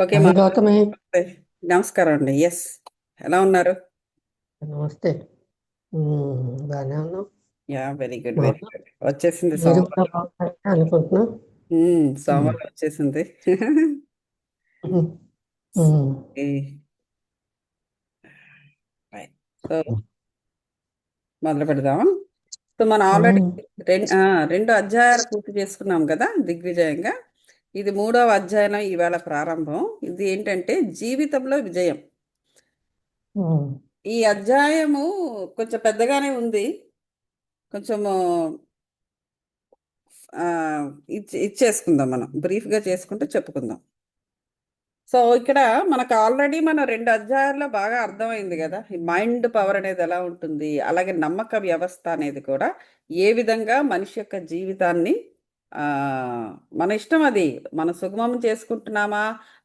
Okay మా hi Gautami. నమస్కారం అండి. ఎస్, ఎలా ఉన్నారు? నమస్తే. బాగానే ఉన్నాం. యా, వెరీ గుడ్, వెరీ బాగున్నాం. గుడ్. వచ్చేసింది మీరు కూడా సోమవారం. బాగున్నారని అనుకుంటున్నా. ఉమ్, సోమవారం వచ్చేసింది. ఉమ్, ఉమ్, ఈ, right. సో మొదలు పెడదాం. సో మనం ఆల్రెడీ ఉమ్, రెండు రెండు అధ్యాయాలు పూర్తి చేసుకున్నాం కదా దిగ్విజయంగా. ఇది మూడవ అధ్యాయం ఈవేళ ప్రారంభం. ఇది ఏంటంటే జీవితంలో విజయం. ఉమ్, ఈ అధ్యాయము కొంచెం పెద్దగానే ఉంది. కొంచెము ఆ, ఇచ్చేసుకుందాం, మనం బ్రీఫ్గా చేసుకుంటూ చెప్పుకుందాం. సో ఇక్కడ మనకు ఆల్రెడీ మన రెండు అధ్యాయాల్లో బాగా అర్థమైంది కదా, ఈ మైండ్ పవర్ అనేది ఎలా ఉంటుంది, అలాగే నమ్మక వ్యవస్థ అనేది కూడా ఏ విధంగా మనిషి యొక్క జీవితాన్ని ఆ, మన ఇష్టం. అది మనం సుగమం చేసుకుంటున్నామా,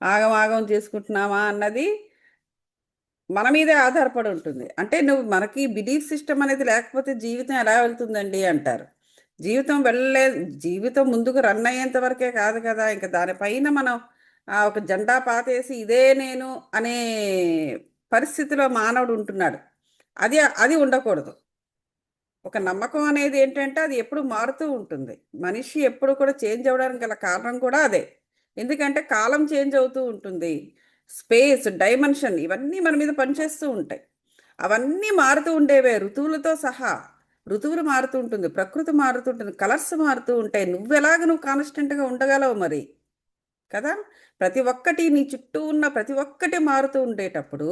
ఆగం ఆగం చేసుకుంటున్నామా అన్నది మన మీదే ఆధారపడి ఉంటుంది. అంటే నువ్వు మనకి బిలీఫ్ సిస్టమ్ అనేది లేకపోతే జీవితం ఎలా వెళ్తుందండి అంటారు. జీవితం వెళ్ళలే, జీవితం ముందుకు రన్ అయ్యేంత వరకే కాదు కదా, ఇంకా దానిపైన మనం ఒక జెండా పాతేసి ఇదే నేను అనే పరిస్థితిలో మానవుడు ఉంటున్నాడు. అది అది ఉండకూడదు. ఒక నమ్మకం అనేది ఏంటంటే అది ఎప్పుడు మారుతూ ఉంటుంది. మనిషి ఎప్పుడు కూడా చేంజ్ అవ్వడానికి గల కారణం కూడా అదే. ఎందుకంటే కాలం చేంజ్ అవుతూ ఉంటుంది, స్పేస్ డైమెన్షన్ ఇవన్నీ మన మీద పనిచేస్తూ ఉంటాయి. అవన్నీ మారుతూ ఉండేవే ఋతువులతో సహా. ఋతువులు మారుతూ ఉంటుంది, ప్రకృతి మారుతుంటుంది, కలర్స్ మారుతూ ఉంటాయి. నువ్వు కాన్స్టెంట్గా ఉండగలవు మరి, కదా. ప్రతి ఒక్కటి నీ చుట్టూ ఉన్న ప్రతి ఒక్కటి మారుతూ ఉండేటప్పుడు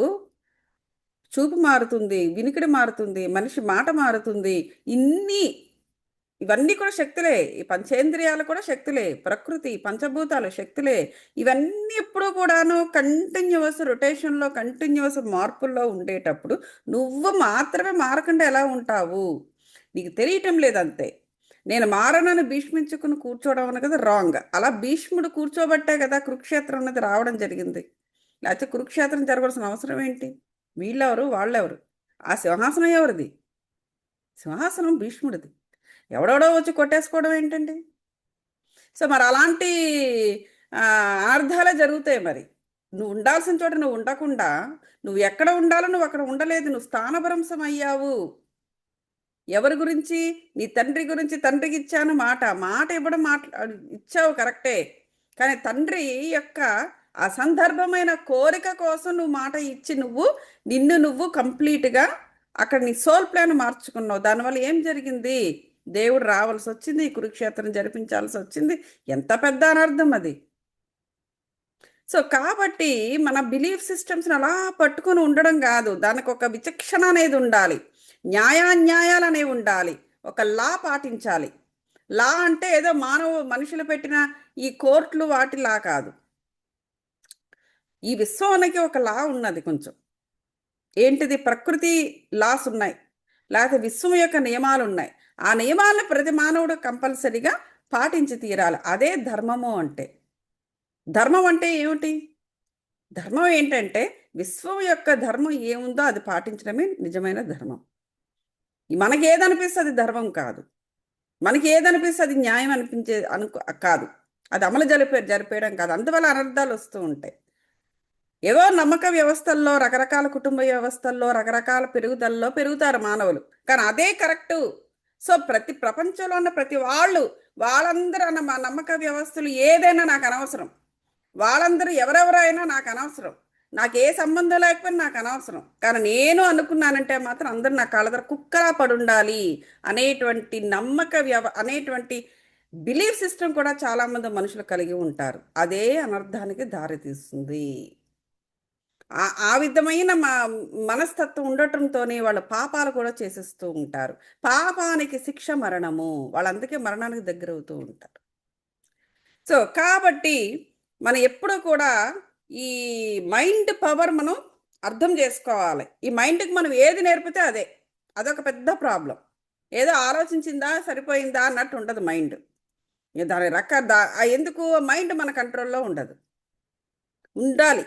చూపు మారుతుంది, వినికిడి మారుతుంది, మనిషి మాట మారుతుంది. ఇన్ని ఇవన్నీ కూడా శక్తులే. ఈ పంచేంద్రియాలు కూడా శక్తులే, ప్రకృతి పంచభూతాలు శక్తులే. ఇవన్నీ ఎప్పుడూ కూడాను కంటిన్యూస్ రొటేషన్లో, కంటిన్యూస్ మార్పుల్లో ఉండేటప్పుడు నువ్వు మాత్రమే మారకుండా ఎలా ఉంటావు? నీకు తెలియటం లేదంతే. నేను మారనని భీష్మించుకుని కూర్చోవడం అన్నది కదా రాంగ్. అలా భీష్ముడు కూర్చోబట్టే కదా కురుక్షేత్రం అన్నది రావడం జరిగింది. లేకపోతే కురుక్షేత్రం జరగాల్సిన అవసరం ఏంటి? వీళ్ళెవరు వాళ్ళెవరు? ఆ సింహాసనం ఎవరిది? సింహాసనం భీష్ముడిది. ఎవడెవడో వచ్చి కొట్టేసుకోవడం ఏంటండి? సో మరి అలాంటి అనర్థాలే జరుగుతాయి మరి. నువ్వు ఉండాల్సిన చోట నువ్వు ఉండకుండా, నువ్వు ఎక్కడ ఉండాలో నువ్వు అక్కడ ఉండలేదు, నువ్వు స్థానభ్రంశం అయ్యావు. ఎవరి గురించి? నీ తండ్రి గురించి. తండ్రికి ఇచ్చాను మాట, మాట ఇవ్వడం ఇచ్చావు కరెక్టే. కానీ తండ్రి యొక్క అసందర్భమైన కోరిక కోసం నువ్వు మాట ఇచ్చి నిన్ను నువ్వు కంప్లీట్గా అక్కడ నీ సోల్ ప్లాన్ మార్చుకున్నావు. దానివల్ల ఏం జరిగింది? దేవుడు రావాల్సి వచ్చింది, ఈ కురుక్షేత్రం జరిపించాల్సి వచ్చింది. ఎంత పెద్ద అనర్థం అది. సో కాబట్టి మన బిలీఫ్ సిస్టమ్స్ని అలా పట్టుకొని ఉండడం కాదు, దానికి ఒక విచక్షణ అనేది ఉండాలి, న్యాయాన్యాయాలు అనేవి ఉండాలి, ఒక లా పాటించాలి. లా అంటే ఏదో మనుషులు పెట్టిన ఈ కోర్టులు వాటి లా కాదు. ఈ విశ్వానికి ఒక లా ఉన్నది కొంచెం. ఏంటిది? ప్రకృతి లాస్ ఉన్నాయి, లేకపోతే విశ్వం యొక్క నియమాలు ఉన్నాయి. ఆ నియమాలను ప్రతి మానవుడు కంపల్సరిగా పాటించి తీరాలి. అదే ధర్మము అంటే. ధర్మం అంటే ఏమిటి? ధర్మం ఏంటంటే విశ్వం యొక్క ధర్మం ఏముందో అది పాటించడమే నిజమైన ధర్మం. మనకి ఏదనిపిస్తే అది ధర్మం కాదు. మనకి ఏదనిపిస్తే అది న్యాయం అనిపించే కాదు. అది అమలు జరిపేయడం కాదు. అందువల్ల అనర్థాలు వస్తూ ఉంటాయి. ఏవో నమ్మక వ్యవస్థల్లో, రకరకాల కుటుంబ వ్యవస్థల్లో, రకరకాల పెరుగుదలలో పెరుగుతారు మానవులు, కానీ అదే కరెక్టు. సో ప్రపంచంలో ఉన్న ప్రతి వాళ్ళందరూ అన్న మా నమ్మక వ్యవస్థలు ఏదైనా నాకు అనవసరం. వాళ్ళందరూ ఎవరెవరైనా నాకు అనవసరం. నాకు ఏ సంబంధం లేకపోయినా నాకు అనవసరం. కానీ నేను అనుకున్నానంటే మాత్రం అందరూ నా కాళ్ళ దగ్గర కుక్కలా పడుండాలి అనేటువంటి అనేటువంటి బిలీఫ్ సిస్టమ్ కూడా చాలామంది మనుషులు కలిగి ఉంటారు. అదే అనర్థానికి దారితీస్తుంది. ఆ విధమైన మనస్తత్వం ఉండటంతోనే వాళ్ళు పాపాలు కూడా చేసేస్తూ ఉంటారు. పాపానికి శిక్ష మరణము. వాళ్ళు అందుకే మరణానికి దగ్గర అవుతూ ఉంటారు. సో కాబట్టి మనం ఎప్పుడూ కూడా ఈ మైండ్ పవర్ మనం అర్థం చేసుకోవాలి. ఈ మైండ్కి మనం ఏది నేర్పితే అదే. అదొక పెద్ద ప్రాబ్లం. ఏదో ఆలోచించిందా సరిపోయిందా అన్నట్టు ఉండదు మైండ్. దాని ఎందుకు మైండ్ మన కంట్రోల్లో ఉండదు. ఉండాలి,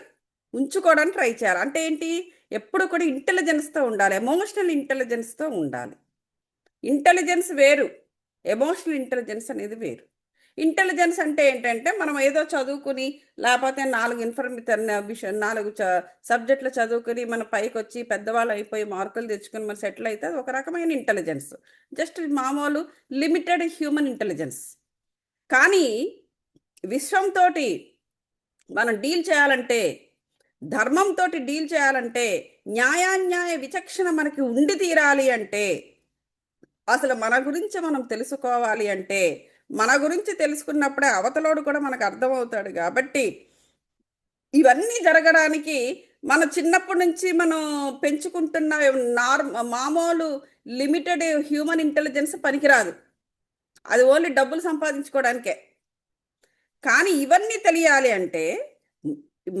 ఉంచుకోవడానికి ట్రై చేయాలి. అంటే ఏంటి? ఎప్పుడు కూడా ఇంటెలిజెన్స్తో ఉండాలి, ఎమోషనల్ ఇంటెలిజెన్స్తో ఉండాలి. ఇంటెలిజెన్స్ వేరు, ఎమోషనల్ ఇంటెలిజెన్స్ అనేది వేరు. ఇంటెలిజెన్స్ అంటే ఏంటంటే మనం ఏదో చదువుకుని లేకపోతే 4 సబ్జెక్టులు చదువుకుని మన పైకి వచ్చి పెద్దవాళ్ళు అయిపోయి మార్కులు తెచ్చుకుని మనం సెటిల్ అయితే అది ఒక రకమైన ఇంటెలిజెన్స్. జస్ట్ మామూలు లిమిటెడ్ హ్యూమన్ ఇంటెలిజెన్స్. కానీ విశ్వంతో మనం డీల్ చేయాలంటే, ధర్మంతో డీల్ చేయాలంటే, న్యాయాన్యాయ విచక్షణ మనకి ఉండి తీరాలి అంటే, అసలు మన గురించి మనం తెలుసుకోవాలి అంటే, మన గురించి తెలుసుకున్నప్పుడే అవతలోడు కూడా మనకు అర్థమవుతాడు. కాబట్టి ఇవన్నీ జరగడానికి మన చిన్నప్పటి నుంచి మనం పెంచుకుంటున్న మామూలు లిమిటెడ్ హ్యూమన్ ఇంటెలిజెన్స్ పనికిరాదు. అది ఓన్లీ డబ్బులు సంపాదించుకోవడానికే. కానీ ఇవన్నీ తెలియాలి అంటే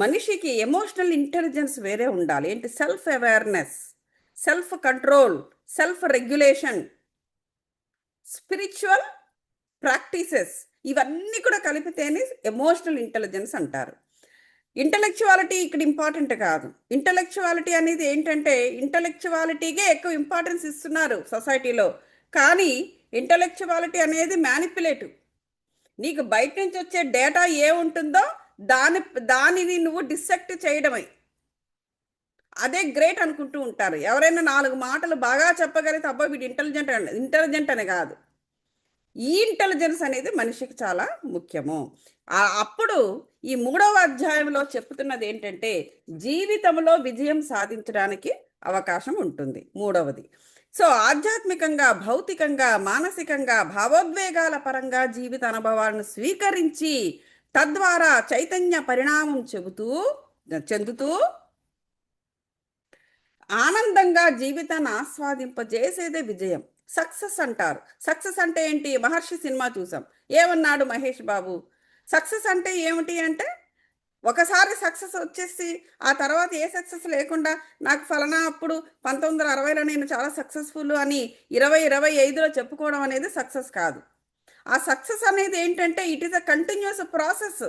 మనిషికి ఎమోషనల్ ఇంటెలిజెన్స్ వేరే ఉండాలి. ఏంటి? Self awareness, self control, self regulation, spiritual practices, ఇవన్నీ కూడా కలిపితేనే ఎమోషనల్ ఇంటెలిజెన్స్ అంటారు. ఇంటలెక్చువాలిటీ ఇక్కడ ఇంపార్టెంట్ కాదు. ఇంటలెక్చువాలిటీ అనేది ఏంటంటే ఇంటలెక్చువాలిటీకే ఎక్కువ ఇంపార్టెన్స్ ఇస్తున్నారు సొసైటీలో. కానీ ఇంటలెక్చువాలిటీ అనేది మ్యానిపులేటివ్. నీకు బయట నుంచి వచ్చే డేటా ఏముంటుందో దానిని నువ్వు డిసెక్ట్ చేయడమే. అదే గ్రేట్ అనుకుంటూ ఉంటారు. ఎవరైనా 4 మాటలు బాగా చెప్పగలిగితే అబ్బా వీడు ఇంటెలిజెంట్ అని కాదు. ఈ ఇంటెలిజెన్స్ అనేది మనిషికి చాలా ముఖ్యము. అప్పుడు ఈ 3వ అధ్యాయంలో చెప్తున్నది ఏంటంటే జీవితంలో విజయం సాధించడానికి అవకాశం ఉంటుంది. 3వది. సో ఆధ్యాత్మికంగా, భౌతికంగా, మానసికంగా, భావోద్వేగాల పరంగా జీవిత అనుభవాలను స్వీకరించి తద్వారా చైతన్య పరిణామం చెందుతూ ఆనందంగా జీవితాన్ని ఆస్వాదింపజేసేదే విజయం. సక్సెస్ అంటారు. సక్సెస్ అంటే ఏంటి? మహర్షి సినిమా చూసాం. ఏమన్నాడు మహేష్ బాబు? సక్సెస్ అంటే ఏమిటి అంటే ఒకసారి సక్సెస్ వచ్చేసి ఆ తర్వాత ఏ సక్సెస్ లేకుండా నాకు ఫలానా అప్పుడు 1960లో నేను చాలా సక్సెస్ఫుల్ అని 2025లో చెప్పుకోవడం అనేది సక్సెస్ కాదు. ఆ సక్సెస్ అనేది ఏంటంటే it is a continuous process.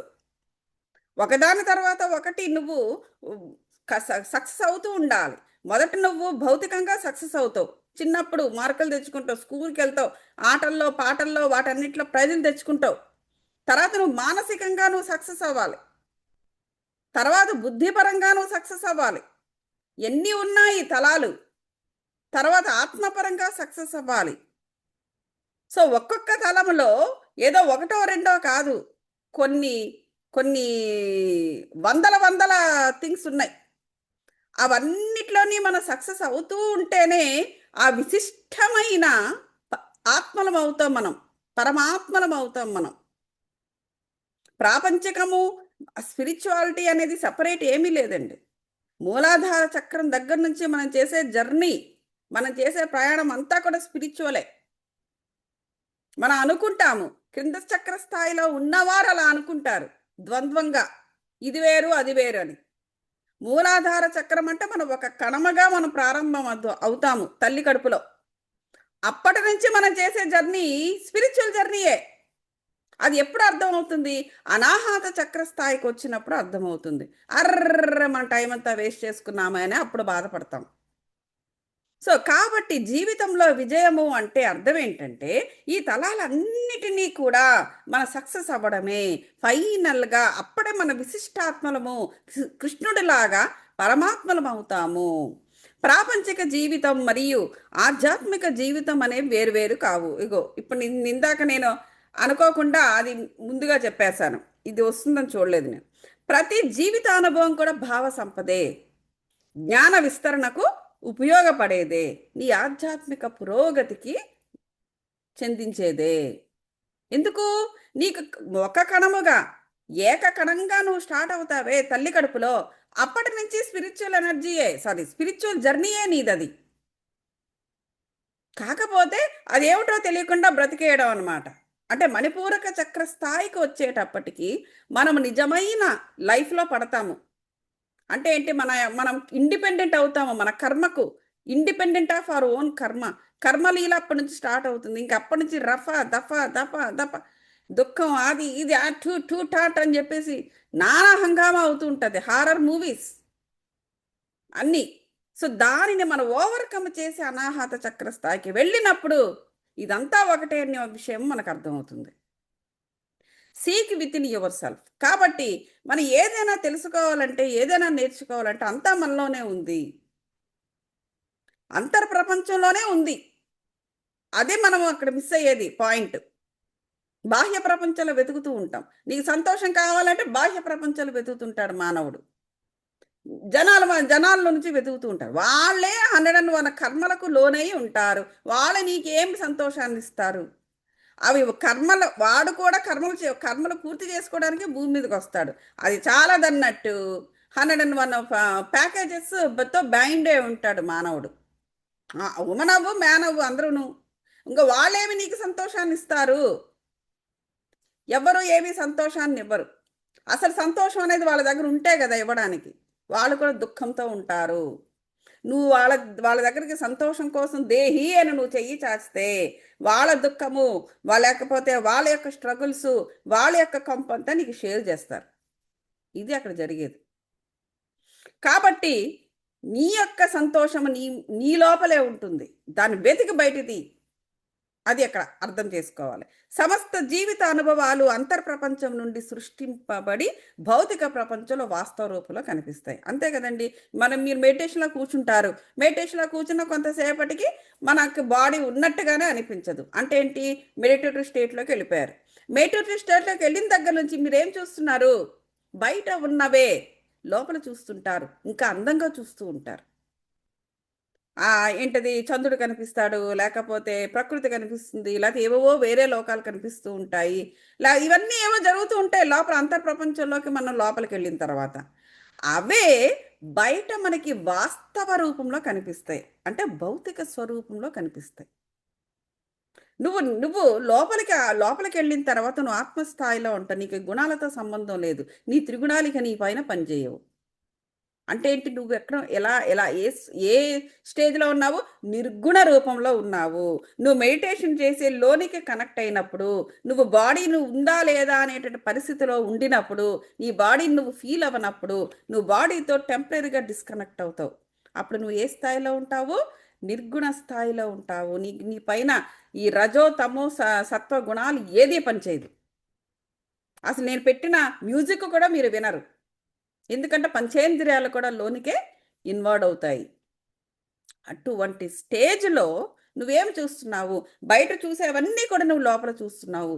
ఒకదాని తర్వాత ఒకటి నువ్వు సక్సెస్ అవుతూ ఉండాలి. మొదట నువ్వు భౌతికంగా సక్సెస్ అవుతావు. చిన్నప్పుడు మార్కులు తెచ్చుకుంటావు, స్కూల్కి వెళ్తావు, ఆటల్లో పాటల్లో వాటన్నిటిలో ప్రైజులు తెచ్చుకుంటావు. తర్వాత నువ్వు మానసికంగా నువ్వు సక్సెస్ అవ్వాలి. తర్వాత బుద్ధిపరంగా నువ్వు సక్సెస్ అవ్వాలి. ఎన్ని ఉన్నాయి తలాలు. తర్వాత ఆత్మపరంగా సక్సెస్ అవ్వాలి. సో ఒక్కొక్క తలంలో ఏదో ఒకటో రెండో కాదు, కొన్ని కొన్ని వందల థింగ్స్ ఉన్నాయి. అవన్నిట్లోని మనం సక్సెస్ అవుతూ ఉంటేనే ఆ విశిష్టమైన ఆత్మలం అవుతాం మనం, పరమాత్మలం అవుతాం మనం. ప్రాపంచికము, స్పిరిచువాలిటీ అనేది సపరేట్ ఏమీ లేదండి. మూలాధార చక్రం దగ్గర నుంచి మనం చేసే జర్నీ, మనం చేసే ప్రయాణం అంతా కూడా స్పిరిచువలే. మనం అనుకుంటాము, క్రింద చక్ర స్థాయిలో ఉన్నవారు అలా అనుకుంటారు ద్వంద్వంగా, ఇది వేరు అది వేరు అని. మూలాధార చక్రం అంటే మనం ఒక కణమగా మనం ప్రారంభం అవుతాము తల్లి కడుపులో. అప్పటి నుంచి మనం చేసే జర్నీ స్పిరిచువల్ జర్నీయే. అది ఎప్పుడు అర్థమవుతుంది? అనాహత చక్ర స్థాయికి వచ్చినప్పుడు అర్థమవుతుంది. మన టైం అంతా వేస్ట్ చేసుకున్నామే అని అప్పుడు బాధపడతాం. సో కాబట్టి జీవితంలో విజయము అంటే అర్థం ఏంటంటే ఈ తలాలన్నిటినీ కూడా మన సక్సెస్ అవ్వడమే. ఫైనల్గా అప్పుడే మన విశిష్టాత్మలము, కృష్ణుడిలాగా పరమాత్మలం అవుతాము. ప్రాపంచిక జీవితం మరియు ఆధ్యాత్మిక జీవితం అనేవి వేరువేరు కావు. ఇగో ఇప్పుడు ఇందాక నేను అనుకోకుండా అది ముందుగా చెప్పేశాను, ఇది వస్తుందని చూడలేదు నేను. ప్రతి జీవిత అనుభవం కూడా భావ సంపదే, జ్ఞాన విస్తరణకు ఉపయోగపడేదే, నీ ఆధ్యాత్మిక పురోగతికి చెందించేదే. ఎందుకు? నీకు ఒక కణముగా ఏకకణంగా నువ్వు స్టార్ట్ అవుతావే తల్లి కడుపులో, అప్పటి నుంచి స్పిరిచువల్ ఎనర్జీయే, స్పిరిచువల్ జర్నీయే నీదది. కాకపోతే అదేమిటో తెలియకుండా బ్రతికేయడం అనమాట. అంటే మణిపూరక చక్ర స్థాయికి వచ్చేటప్పటికి మనం నిజమైన లైఫ్లో పడతాము. అంటే ఏంటి? మనం ఇండిపెండెంట్ అవుతాము. మన కర్మకు ఇండిపెండెంట్ ఆఫ్ అవర్ ఓన్ కర్మలీల అప్పటి నుంచి స్టార్ట్ అవుతుంది. ఇంక అప్పటి నుంచి రఫా దఫా దప దుఃఖం, అది ఇది టూ టూ టాట్ అని చెప్పేసి నానా హంగామా అవుతూ ఉంటుంది. హారర్ మూవీస్ అన్నీ. సో దానిని మనం ఓవర్కమ్ చేసి అనాహత చక్ర స్థాయికి వెళ్ళినప్పుడు ఇదంతా ఒకటే అనే విషయం మనకు అర్థమవుతుంది. Seek with in your self. కాబట్టి మనం ఏదైనా తెలుసుకోవాలంటే, ఏదైనా నేర్చుకోవాలంటే అంతా మనలోనే ఉంది, అంతర్ప్రపంచంలోనే ఉంది. అదే మనం అక్కడ మిస్ అయ్యేది పాయింట్. బాహ్య ప్రపంచంలో వెతుకుతూ ఉంటాం. నీకు సంతోషం కావాలంటే బాహ్య ప్రపంచంలో వెతుకుతుంటాడు మానవుడు. జనాల్లో నుంచి వెతుకుతూ ఉంటారు. వాళ్ళే 101 కర్మలకు లోనై ఉంటారు. వాళ్ళు నీకేం సంతోషాన్ని ఇస్తారు? అవి కర్మలు, వాడు కూడా కర్మలు పూర్తి చేసుకోవడానికి భూమి మీదకి వస్తాడు. అది చాలదన్నట్టు 101 ప్యాకేజెస్ తో బైండ్ అయి ఉంటాడు మానవుడు. ఉమెన్ అవ్వు, మ్యాన్ అవ్వు, అందరూను. ఇంకా వాళ్ళేమి నీకు సంతోషాన్ని ఇస్తారు? ఎవ్వరు ఏమీ సంతోషాన్ని ఇవ్వరు. అసలు సంతోషం అనేది వాళ్ళ దగ్గర ఉంటే కదా ఇవ్వడానికి. వాళ్ళు కూడా దుఃఖంతో ఉంటారు. నువ్వు వాళ్ళ దగ్గరికి సంతోషం కోసం దేహి అని నువ్వు చెయ్యి చాస్తే వాళ్ళ దుఃఖము, లేకపోతే వాళ్ళ యొక్క స్ట్రగుల్స్, వాళ్ళ యొక్క కంపంతా నీకు షేర్ చేస్తారు. ఇది అక్కడ జరిగేది. కాబట్టి నీ యొక్క సంతోషం నీ లోపలే ఉంటుంది. దాన్ని వెతికి బయటిది. అది అక్కడ అర్థం చేసుకోవాలి. సమస్త జీవిత అనుభవాలు అంతర్ప్రపంచం నుండి సృష్టింపబడి భౌతిక ప్రపంచంలో వాస్తవ రూపంలో కనిపిస్తాయి. అంతే కదండి. మీరు మెడిటేషన్లో కూర్చుంటారు. మెడిటేషన్లో కూర్చున్న కొంతసేపటికి మనకు బాడీ ఉన్నట్టుగానే అనిపించదు. అంటే ఏంటి? మెడిటేటివ్ స్టేట్లోకి వెళ్ళిపోయారు. మెడిటేటివ్ స్టేట్లోకి వెళ్ళిన దగ్గర నుంచి మీరేం చూస్తున్నారు? బయట ఉన్నవే లోపల చూస్తుంటారు. ఇంకా అందంగా చూస్తూ ఉంటారు. ఏంటది, చంద్రుడు కనిపిస్తాడు, లేకపోతే ప్రకృతి కనిపిస్తుంది, లేకపోతే ఏవో వేరే లోకాలు కనిపిస్తూ ఉంటాయి. ఇవన్నీ ఏవో జరుగుతూ ఉంటాయి లోపల అంతర్ప్రపంచంలోకి మనం లోపలికి వెళ్ళిన తర్వాత. అవే బయట మనకి వాస్తవ రూపంలో కనిపిస్తాయి. అంటే భౌతిక స్వరూపంలో కనిపిస్తాయి. నువ్వు నువ్వు లోపలికి వెళ్ళిన తర్వాత నువ్వు ఆత్మస్థాయిలో ఉంటావు. నీకు గుణాలతో సంబంధం లేదు. నీ త్రిగుణాలిక నీ పైన పనిచేయవు. అంటే ఏంటి? నువ్వు ఎక్కడ ఎలా ఎలా ఏ స్టేజ్లో ఉన్నావు? నిర్గుణ రూపంలో ఉన్నావు. నువ్వు మెడిటేషన్ చేసే లోనికి కనెక్ట్ అయినప్పుడు, నువ్వు బాడీని ఉందా లేదా అనేటువంటి పరిస్థితిలో ఉండినప్పుడు, నీ బాడీని నువ్వు ఫీల్ అవ్వనప్పుడు, నువ్వు బాడీతో టెంపరీగా డిస్కనెక్ట్ అవుతావు. అప్పుడు నువ్వు ఏ స్థాయిలో ఉంటావు? నిర్గుణ స్థాయిలో ఉంటావు. నీ పైన ఈ రజో తమో సత్వ గుణాలు ఏది పనిచేయదు. అసలు నేను పెట్టిన మ్యూజిక్ కూడా మీరు వినరు. ఎందుకంటే పంచేంద్రియాలు కూడా లోనికే ఇన్వాల్వ్ అవుతాయి. అటువంటి స్టేజ్లో నువ్వేం చూస్తున్నావు? బయట చూసేవన్నీ కూడా నువ్వు లోపల చూస్తున్నావు.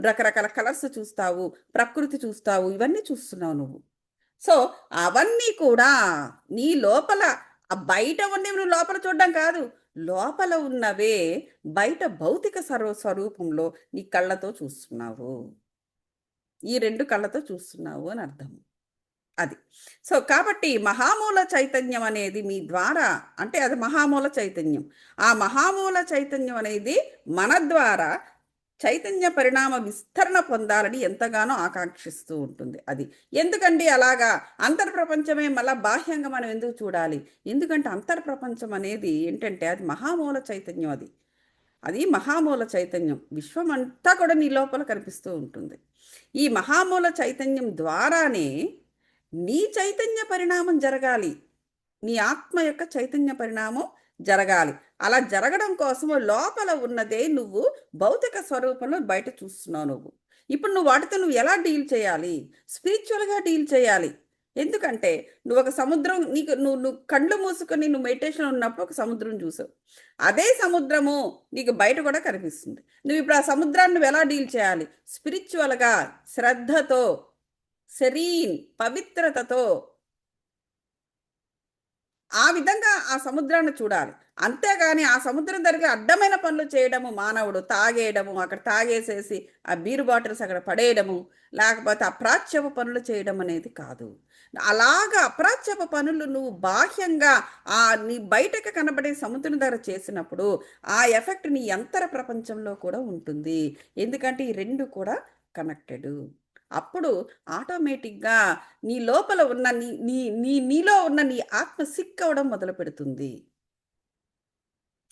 రకరకాల కలర్స్ చూస్తావు, ప్రకృతి చూస్తావు, ఇవన్నీ చూస్తున్నావు నువ్వు. సో అవన్నీ కూడా నీ లోపల, బయట ఉన్నవి నువ్వు లోపల చూడడం కాదు, లోపల ఉన్నవే బయట భౌతిక స్వరూపంలో నీ కళ్ళతో చూస్తున్నావు. ఈ 2 కళ్ళతో చూస్తున్నావు అని అర్థం. అది. సో కాబట్టి మహామూల చైతన్యం అనేది మీ ద్వారా, అంటే అది మహామూల చైతన్యం. ఆ మహామూల చైతన్యం అనేది మన ద్వారా చైతన్య పరిణామ విస్తరణ పొందాలని ఎంతగానో ఆకాంక్షిస్తూ ఉంటుంది. అది ఎందుకండి అలాగా? అంతర్ప్రపంచమే మళ్ళా బాహ్యంగా మనం ఎందుకు చూడాలి? ఎందుకంటే అంతర్ప్రపంచం అనేది ఏంటంటే అది మహామూల చైతన్యం. అది మహామూల చైతన్యం. విశ్వం అంతా కూడా నీ లోపల కనిపిస్తూ ఉంటుంది. ఈ మహామూల చైతన్యం ద్వారానే నీ చైతన్య పరిణామం జరగాలి. నీ ఆత్మ యొక్క చైతన్య పరిణామం జరగాలి. అలా జరగడం కోసం లోపల ఉన్నదే నువ్వు భౌతిక స్వరూపంలో బయట చూస్తున్నావు. ఇప్పుడు నువ్వు వాటితో నువ్వు ఎలా డీల్ చేయాలి? స్పిరిచువల్గా డీల్ చేయాలి. ఎందుకంటే నువ్వు ఒక సముద్రం, నువ్వు కళ్ళు మూసుకొని నువ్వు మెడిటేషన్ ఉన్నప్పుడు ఒక సముద్రం చూసావు. అదే సముద్రము నీకు బయట కూడా కనిపిస్తుంది. నువ్వు ఇప్పుడు ఆ సముద్రాన్ని నువ్వు ఎలా డీల్ చేయాలి? స్పిరిచువల్గా, శ్రద్ధతో, సెరీన్ పవిత్రతతో ఆ విధంగా ఆ సముద్రాన్ని చూడాలి. అంతేగాని ఆ సముద్రం దగ్గర అడ్డమైన పనులు చేయడము, మానవుడు తాగేయడము, అక్కడ తాగేసేసి ఆ బీరు బాటిల్స్ అక్కడ పడేయడము, లేకపోతే అప్రాచ్యపు పనులు చేయడం అనేది కాదు. అలాగా అప్రాచ్యపు పనులు నువ్వు బాహ్యంగా నీ బయటకు కనబడే సముద్రం దగ్గర చేసినప్పుడు ఆ ఎఫెక్ట్ నీ అంతర ప్రపంచంలో కూడా ఉంటుంది. ఎందుకంటే ఈ 2 కూడా కనెక్టెడ్. అప్పుడు ఆటోమేటిక్గా నీ లోపల ఉన్న నీలో ఉన్న నీ ఆత్మ సిక్ అవ్వడం మొదలు పెడుతుంది.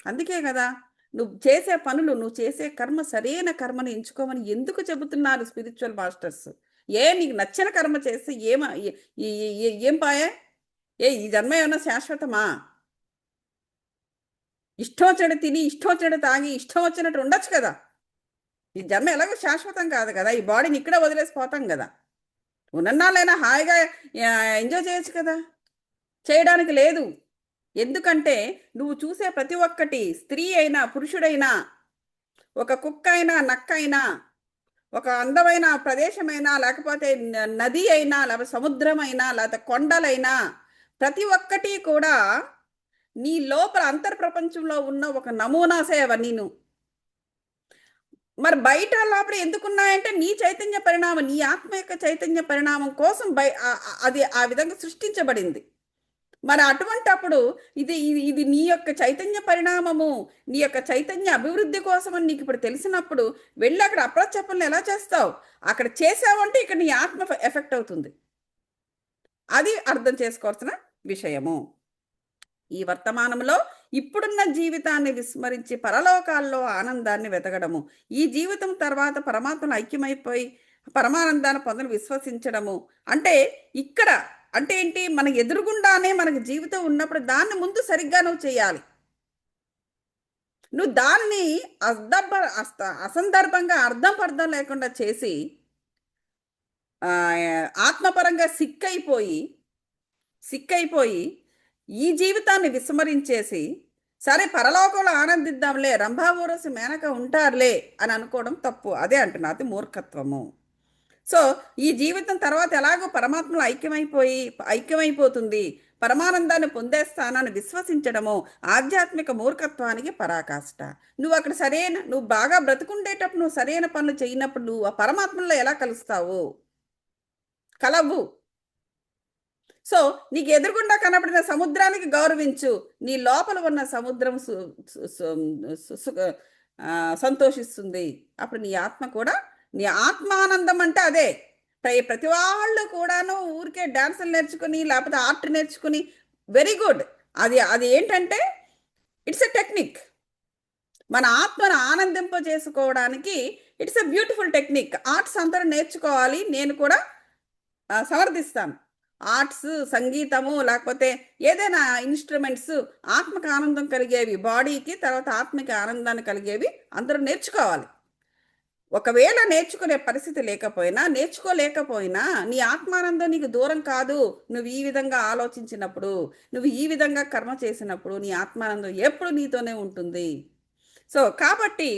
అందుకే కదా నువ్వు చేసే పనులు, నువ్వు చేసే కర్మ సరైన కర్మను ఎంచుకోమని ఎందుకు చెబుతున్నారు స్పిరిచువల్ మాస్టర్స్? నీకు నచ్చిన కర్మ చేస్తే ఏం పాయే? ఈ జన్మ ఏమన్నా శాశ్వతమా? ఇష్టం వచ్చినట్టు తిని, ఇష్టం వచ్చినట్టు తాగి, ఇష్టం వచ్చినట్టు ఉండొచ్చు కదా. ఈ జన్మ ఎలాగో శాశ్వతం కాదు కదా, ఈ బాడీని ఇక్కడే వదిలేసిపోతాం కదా. ఉన్నన్నాళ్ళైనా హాయిగా ఎంజాయ్ చేయొచ్చు కదా, చేయడానికి లేదు. ఎందుకంటే నువ్వు చూసే ప్రతి ఒక్కటి, స్త్రీ అయినా పురుషుడైనా, ఒక కుక్క అయినా నక్క అయినా, ఒక అందమైన ప్రదేశమైనా, లేకపోతే నది అయినా, లేకపోతే సముద్రం అయినా, లేకపోతే కొండలైనా, ప్రతి ఒక్కటి కూడా నీ లోపల అంతర్ప్రపంచంలో ఉన్న ఒక నమూనా సేవ నేను. మరి బయట లోపల ఎందుకున్నాయంటే నీ చైతన్య పరిణామం, నీ ఆత్మ యొక్క చైతన్య పరిణామం కోసం అది ఆ విధంగా సృష్టించబడింది. మరి అటువంటప్పుడు ఇది నీ యొక్క చైతన్య పరిణామము, నీ యొక్క చైతన్య అభివృద్ధి కోసం అని నీకు ఇప్పుడు తెలిసినప్పుడు వెళ్ళి అక్కడ అప్రచప్పలను ఎలా చేస్తావు? అక్కడ చేసావంటే ఇక్కడ నీ ఆత్మ ఎఫెక్ట్ అవుతుంది. అది అర్థం చేసుకోవాల్సిన విషయము. ఈ వర్తమానంలో ఇప్పుడున్న జీవితాన్ని విస్మరించి పరలోకాల్లో ఆనందాన్ని వెతకడము, ఈ జీవితం తర్వాత పరమాత్మను ఐక్యమైపోయి పరమానందాన్ని పొందని విశ్వసించడము. అంటే ఇక్కడ అంటే ఏంటి? మన ఎదురుగుండానే మనకు జీవితం ఉన్నప్పుడు దాన్ని ముందు సరిగ్గా నువ్వు చేయాలి. నువ్వు దాన్ని అసందర్భంగా అర్థం పర్థం లేకుండా చేసి ఆత్మపరంగా సిక్కైపోయి ఈ జీవితాన్ని విస్మరించేసి, సరే పరలోకంలో ఆనందిద్దాంలే, రంభా ఊరసి మేనక ఉంటారులే అని అనుకోవడం తప్పు. అదే అంటున్నా, అది మూర్ఖత్వము. సో ఈ జీవితం తర్వాత ఎలాగో పరమాత్మలో ఐక్యమైపోతుంది, పరమానందాన్ని పొందేస్తానని విశ్వసించడము ఆధ్యాత్మిక మూర్ఖత్వానికి పరాకాష్ట. నువ్వు అక్కడ నువ్వు బాగా బ్రతుకుండేటప్పుడు నువ్వు సరైన పనులు చేయనప్పుడు నువ్వు ఆ పరమాత్మలో ఎలా కలవు? సో నీకు ఎదురుగుండా కనబడిన సముద్రానికి గౌరవించు, నీ లోపల ఉన్న సముద్రం సంతోషిస్తుంది. అప్పుడు నీ ఆత్మ కూడా, నీ ఆత్మానందం అంటే అదే. ప్రతి వాళ్ళు కూడాను ఊరికే డాన్సులు నేర్చుకుని లేకపోతే ఆర్ట్ నేర్చుకుని, వెరీ గుడ్, అది ఏంటంటే ఇట్స్ ఎ టెక్నిక్. మన ఆత్మను ఆనందింప చేసుకోవడానికి it's a beautiful technique. Arts అందరూ నేర్చుకోవాలి, నేను కూడా సమర్థిస్తాను. ఆర్ట్స్, సంగీతము, లేకపోతే ఏదైనా ఇన్స్ట్రుమెంట్స్ ఆత్మకు ఆనందం కలిగేవి, బాడీకి తర్వాత ఆత్మకి ఆనందాన్ని కలిగేవి అందరూ నేర్చుకోవాలి. ఒకవేళ నేర్చుకునే పరిస్థితి నేర్చుకోలేకపోయినా నీ ఆత్మానందం నీకు దూరం కాదు. నువ్వు ఈ విధంగా ఆలోచించినప్పుడు, నువ్వు ఈ విధంగా కర్మ చేసినప్పుడు నీ ఆత్మానందం ఎప్పుడు నీతోనే ఉంటుంది. సో కాబట్టి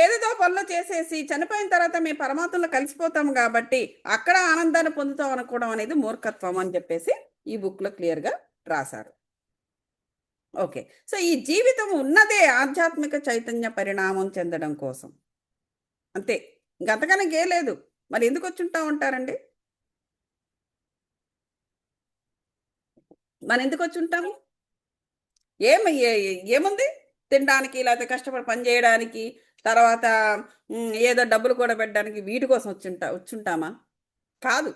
ఏదేదో పనులు చేసేసి చనిపోయిన తర్వాత మేము పరమాత్మలో కలిసిపోతాము కాబట్టి అక్కడ ఆనందాన్ని పొందుతాం అనుకోవడం అనేది మూర్ఖత్వం అని చెప్పేసి ఈ బుక్లో క్లియర్గా రాశారు. ఓకే, సో ఈ జీవితం ఉన్నదే ఆధ్యాత్మిక చైతన్య పరిణామం చెందడం కోసం, అంతే, ఇంకంతకన్నా ఏ లేదు. మరి ఎందుకు వచ్చుంటా ఉంటారండి? మనం ఎందుకు వచ్చుంటాము? ఏముంది? తినడానికి, లేకపోతే కష్టపడి పని చేయడానికి, తర్వాత ఏదో డబ్బులు కూడా పెట్టడానికి, వీటి కోసం వచ్చుంటామా? కాదు.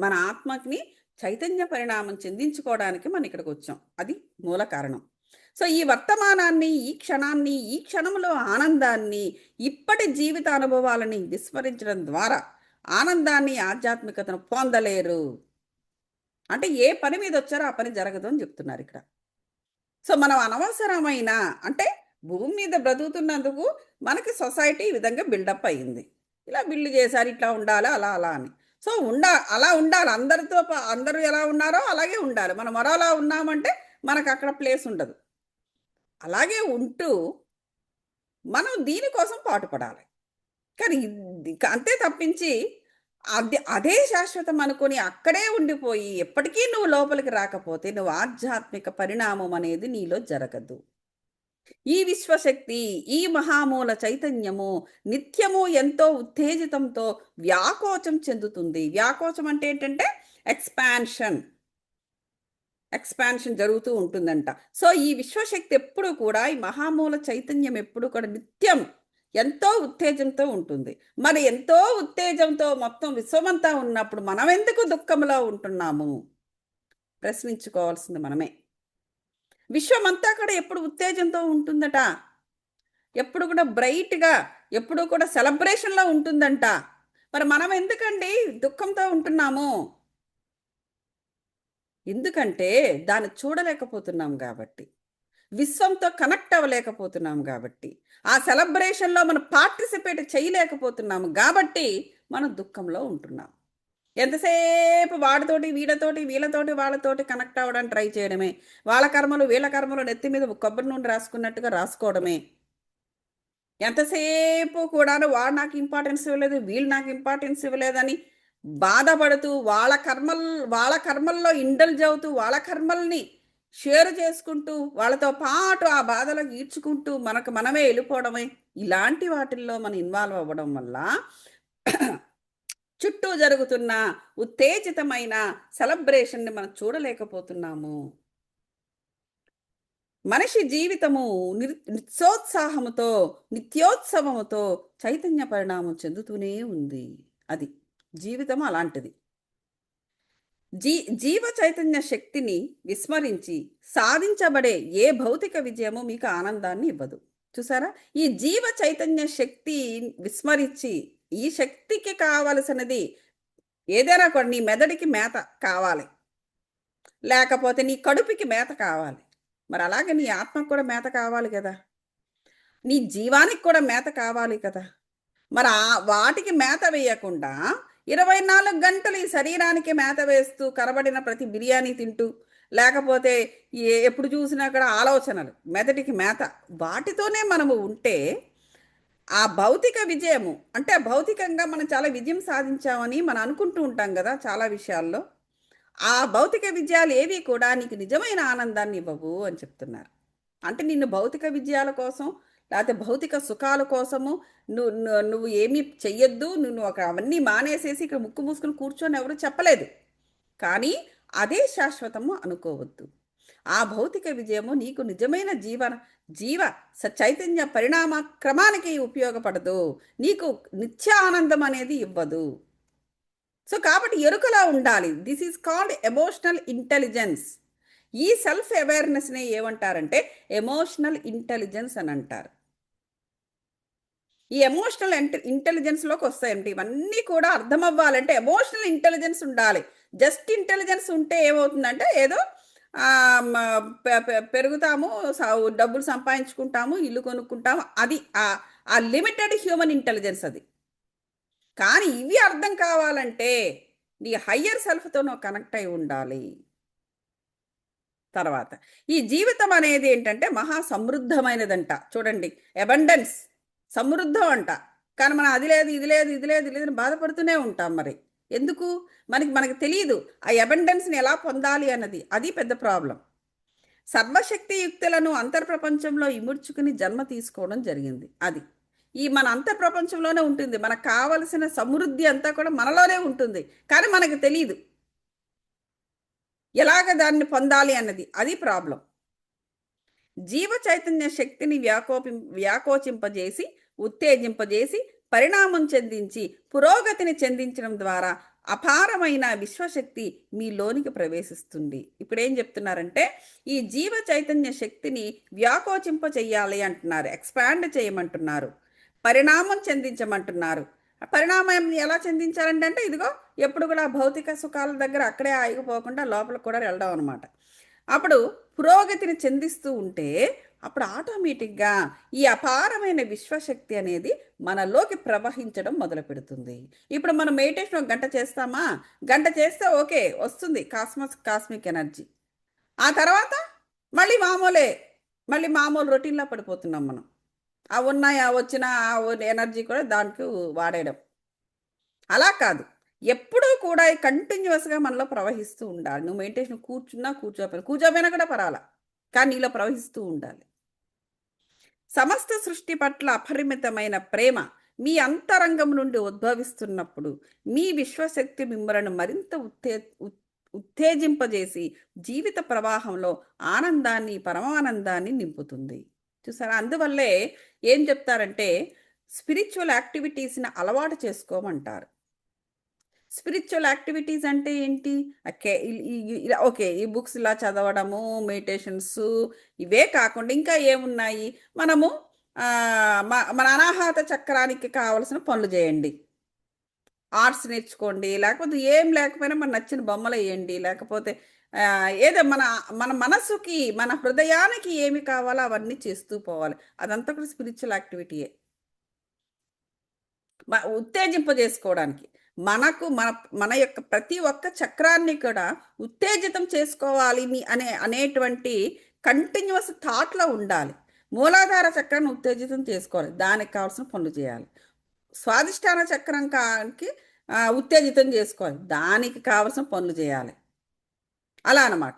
మన ఆత్మని చైతన్య పరిణామం చెందించుకోవడానికి మనం ఇక్కడికి వచ్చాం. అది మూల కారణం. సో ఈ వర్తమానాన్ని, ఈ క్షణాన్ని, ఈ క్షణంలో ఆనందాన్ని, ఇప్పటి జీవిత అనుభవాలని విస్మరించడం ద్వారా ఆనందాన్ని, ఆధ్యాత్మికతను పొందలేరు. అంటే ఏ పని మీద వచ్చారో ఆ పని జరగదు అని చెప్తున్నారు ఇక్కడ. సో మనం అనవసరమైన, అంటే భూమి మీద బ్రతుకుతున్నందుకు మనకి సొసైటీ ఈ విధంగా బిల్డప్ అయ్యింది, ఇలా బిల్డ్ చేశారు, ఇట్లా ఉండాలి, అలా అని. సో అలా ఉండాలి, అందరూ ఎలా ఉన్నారో అలాగే ఉండాలి. మనం మరోలా ఉన్నామంటే మనకు అక్కడ ప్లేస్ ఉండదు. అలాగే ఉంటూ మనం దీనికోసం పాటుపడాలి. కానీ అంతే తప్పించి అదే శాశ్వతం అనుకొని అక్కడే ఉండిపోయి ఎప్పటికీ నువ్వు లోపలికి రాకపోతే నువ్వు ఆధ్యాత్మిక పరిణామం అనేది నీలో జరగదు. ఈ విశ్వశక్తి, ఈ మహామూల చైతన్యము నిత్యము ఎంతో ఉత్తేజితంతో వ్యాకోచం చెందుతుంది. వ్యాకోచం అంటే ఏంటంటే ఎక్స్పాన్షన్ జరుగుతూ ఉంటుందంట. సో ఈ విశ్వశక్తి ఎప్పుడు కూడా, ఈ మహామూల చైతన్యం ఎప్పుడు కూడా నిత్యం ఎంతో ఉత్తేజంతో ఉంటుంది. మరి ఎంతో ఉత్తేజంతో మొత్తం విశ్వమంతా ఉన్నప్పుడు మనం ఎందుకు దుఃఖంలో ఉంటున్నాము? ప్రశ్నించుకోవాల్సింది మనమే. విశ్వమంతా కూడా ఎప్పుడు ఉత్తేజంతో ఉంటుందట, ఎప్పుడు కూడా బ్రైట్గా, ఎప్పుడు కూడా సెలబ్రేషన్లో ఉంటుందంట. మరి మనం ఎందుకండి దుఃఖంతో ఉంటున్నాము? ఎందుకంటే దాన్ని చూడలేకపోతున్నాం కాబట్టి. విశ్వంతో కనెక్ట్ అవ్వలేకపోతున్నాము కాబట్టి, ఆ సెలబ్రేషన్లో మనం పార్టిసిపేట్ చేయలేకపోతున్నాము కాబట్టి మనం దుఃఖంలో ఉంటున్నాం. ఎంతసేపు వాడితోటి వీళ్ళతోటి వీళ్ళతోటి వాళ్ళతోటి కనెక్ట్ అవ్వడానికి ట్రై చేయడమే, వాళ్ళ కర్మలు వీళ్ళ కర్మలు నెత్తి మీద కొబ్బరి నూనె రాసుకున్నట్టుగా రాసుకోవడమే. ఎంతసేపు కూడాను వాడు నాకు ఇంపార్టెన్స్ ఇవ్వలేదు, వీళ్ళు నాకు ఇంపార్టెన్స్ ఇవ్వలేదని బాధపడుతూ వాళ్ళ కర్మల్లో ఇండల్జ్ అవుతూ వాళ్ళ కర్మల్ని షేర్ చేసుకుంటూ వాళ్ళతో పాటు ఆ బాధలకు ఈడ్చుకుంటూ మనకు మనమే వెళ్ళిపోవడమే. ఇలాంటి వాటిల్లో మనం ఇన్వాల్వ్ అవ్వడం వల్ల చుట్టూ జరుగుతున్న ఉత్తేజితమైన సెలబ్రేషన్ని మనం చూడలేకపోతున్నాము. మనిషి జీవితము నిత్యోత్సాహముతో నిత్యోత్సవముతో చైతన్య పరిణామం చెందుతూనే ఉంది. అది జీవితం అలాంటిది. జీవ చైతన్య శక్తిని విస్మరించి సాధించబడే ఏ భౌతిక విజయము మీకు ఆనందాన్ని ఇవ్వదు. చూసారా, ఈ జీవ చైతన్య శక్తి విస్మరించి, ఈ శక్తికి కావలసినది ఏదైనా కూడా, నీ మెదడికి మేత కావాలి, లేకపోతే నీ కడుపుకి మేత కావాలి, మరి అలాగే నీ ఆత్మకు కూడా మేత కావాలి కదా, నీ జీవానికి కూడా మేత కావాలి కదా. మరి వాటికి మేత వేయకుండా 24 గంటలు ఈ శరీరానికి మేత వేస్తూ కనబడిన ప్రతి బిర్యానీ తింటూ, లేకపోతే ఎప్పుడు చూసినా కూడా ఆలోచనలు, మెదటికి మేత, వాటితోనే మనము ఉంటే ఆ భౌతిక విజయము అంటే భౌతికంగా మనం చాలా విజయం సాధించామని మనం అనుకుంటూ ఉంటాం కదా చాలా విషయాల్లో. ఆ భౌతిక విజయాలు ఏవి కూడా నీకు నిజమైన ఆనందాన్ని ఇవ్వవు అని చెప్తున్నారు. అంటే నిన్ను భౌతిక విజయాల కోసం లేకపోతే భౌతిక సుఖాల కోసము నువ్వు ఏమీ చెయ్యొద్దు, నువ్వు అవన్నీ మానేసేసి ఇక్కడ ముక్కు మూసుకుని కూర్చొని ఎవరు చెప్పలేదు. కానీ అదే శాశ్వతము అనుకోవద్దు. ఆ భౌతిక విజయము నీకు నిజమైన జీవ చైతన్య పరిణామ క్రమానికి ఉపయోగపడదు, నీకు నిత్య ఆనందం అనేది ఇవ్వదు. సో కాబట్టి ఎరుకలా ఉండాలి. This is called emotional intelligence. ఈ సెల్ఫ్ అవేర్నెస్ని ఏమంటారంటే ఎమోషనల్ ఇంటెలిజెన్స్ అని అంటారు. ఈ ఎమోషనల్ ఇంటెలిజెన్స్లోకి వస్తాయంటే ఇవన్నీ కూడా అర్థం అవ్వాలంటే ఎమోషనల్ ఇంటెలిజెన్స్ ఉండాలి. జస్ట్ ఇంటెలిజెన్స్ ఉంటే ఏమవుతుందంటే ఏదో పెరుగుతాము, డబ్బులు సంపాదించుకుంటాము, ఇల్లు కొనుక్కుంటాము, అది ఆ లిమిటెడ్ హ్యూమన్ ఇంటెలిజెన్స్ అది. కానీ ఇవి అర్థం కావాలంటే నీ హయ్యర్ సెల్ఫ్తో నువ్వు కనెక్ట్ అయి ఉండాలి. తర్వాత ఈ జీవితం అనేది ఏంటంటే మహా సమృద్ధమైనదంట. చూడండి, అబండెన్స్, సమృద్ధం అంట. కానీ మనం అది లేదు ఇది లేదు ఇది లేదు ఇది లేదు బాధపడుతూనే ఉంటాం. మరి ఎందుకు? మనకు తెలియదు ఆ అబండెన్స్ని ఎలా పొందాలి అన్నది. అది పెద్ద ప్రాబ్లం. సర్వశక్తియుక్తులను అంతర్ప్రపంచంలో ఇముడ్చుకుని జన్మ తీసుకోవడం జరిగింది. అది ఈ మన అంతర్ప్రపంచంలోనే ఉంటుంది. మనకు కావలసిన సమృద్ధి అంతా కూడా మనలోనే ఉంటుంది, కానీ మనకు తెలియదు ఎలాగ దాన్ని పొందాలి అన్నది. అది ప్రాబ్లం. జీవ చైతన్య శక్తిని వ్యాకోచింపజేసి ఉత్తేజింపజేసి పరిణామం చెందించి పురోగతిని చెందించడం ద్వారా అపారమైన విశ్వశక్తి మీలోనికి ప్రవేశిస్తుంది. ఇప్పుడు ఏం చెప్తున్నారంటే ఈ జీవ చైతన్య శక్తిని వ్యాకోచింప చెయ్యాలి అంటున్నారు, ఎక్స్పాండ్ చేయమంటున్నారు, పరిణామం చెందించమంటున్నారు. పరిణామం ఎలా చెందించాలంటే ఇదిగో ఎప్పుడు కూడా భౌతిక సుఖాల దగ్గర అక్కడే ఆగిపోకుండా లోపలికి కూడా వెళ్ళడం అనమాట. అప్పుడు పురోగతిని చెందిస్తూ ఉంటే అప్పుడు ఆటోమేటిక్గా ఈ అపారమైన విశ్వశక్తి అనేది మనలోకి ప్రవహించడం మొదలు పెడుతుంది. ఇప్పుడు మనం మెడిటేషన్ 1 గంట చేస్తామా, గంట చేస్తే ఓకే వస్తుంది కాస్మిక్ ఎనర్జీ. ఆ తర్వాత మళ్ళీ మామూలు రొటీన్లో పడిపోతున్నాం మనం. ఆ వచ్చిన ఎనర్జీ కూడా దానికి వాడేయడం. అలా కాదు, ఎప్పుడూ కూడా కంటిన్యూస్గా మనలో ప్రవహిస్తూ ఉండాలి. నువ్వు మెడిటేషన్ కూర్చోపోయినా కూడా పర్వాలా, కానీ నీలో ప్రవహిస్తూ ఉండాలి. సమస్త సృష్టి పట్ల అపరిమితమైన ప్రేమ మీ అంతరంగం నుండి ఉద్భవిస్తున్నప్పుడు మీ విశ్వశక్తి మిమ్మల్ని మరింత ఉత్తేజింపజేసి జీవిత ప్రవాహంలో ఆనందాన్ని పరమానందాన్ని నింపుతుంది. చూసారా, అందువల్లే ఏం చెప్తారంటే స్పిరిచువల్ యాక్టివిటీస్ని అలవాటు చేసుకోమంటారు. స్పిరిచువల్ యాక్టివిటీస్ అంటే ఏంటి? ఓకే, ఈ బుక్స్ ఇలా చదవడము, మెడిటేషన్స్, ఇవే కాకుండా ఇంకా ఏమున్నాయి? మనము మన అనాహత చక్రానికి కావలసిన పనులు చేయండి, ఆర్ట్స్ నేర్చుకోండి, లేకపోతే ఏం లేకపోయినా మన నచ్చిన బొమ్మలు వేయండి, లేకపోతే ఏదో మన మన మనసుకి మన హృదయానికి ఏమి కావాలో అవన్నీ చేస్తూ పోవాలి. అదంతా కూడా స్పిరిచువల్ యాక్టివిటీయే. ఉత్తేజింపజేసుకోవడానికి. మనకు మన మన యొక్క ప్రతి ఒక్క చక్రాన్ని కూడా ఉత్తేజితం చేసుకోవాలి అనేటువంటి కంటిన్యూస్ థాట్‌లో ఉండాలి. మూలాధార చక్రాన్ని ఉత్తేజితం చేసుకోవాలి. దానికి కావాల్సిన పనులు చేయాలి. స్వాదిష్టాన చక్రంకి ఉత్తేజితం చేసుకోవాలి. దానికి కావాల్సిన పనులు చేయాలి. అలా అన్నమాట.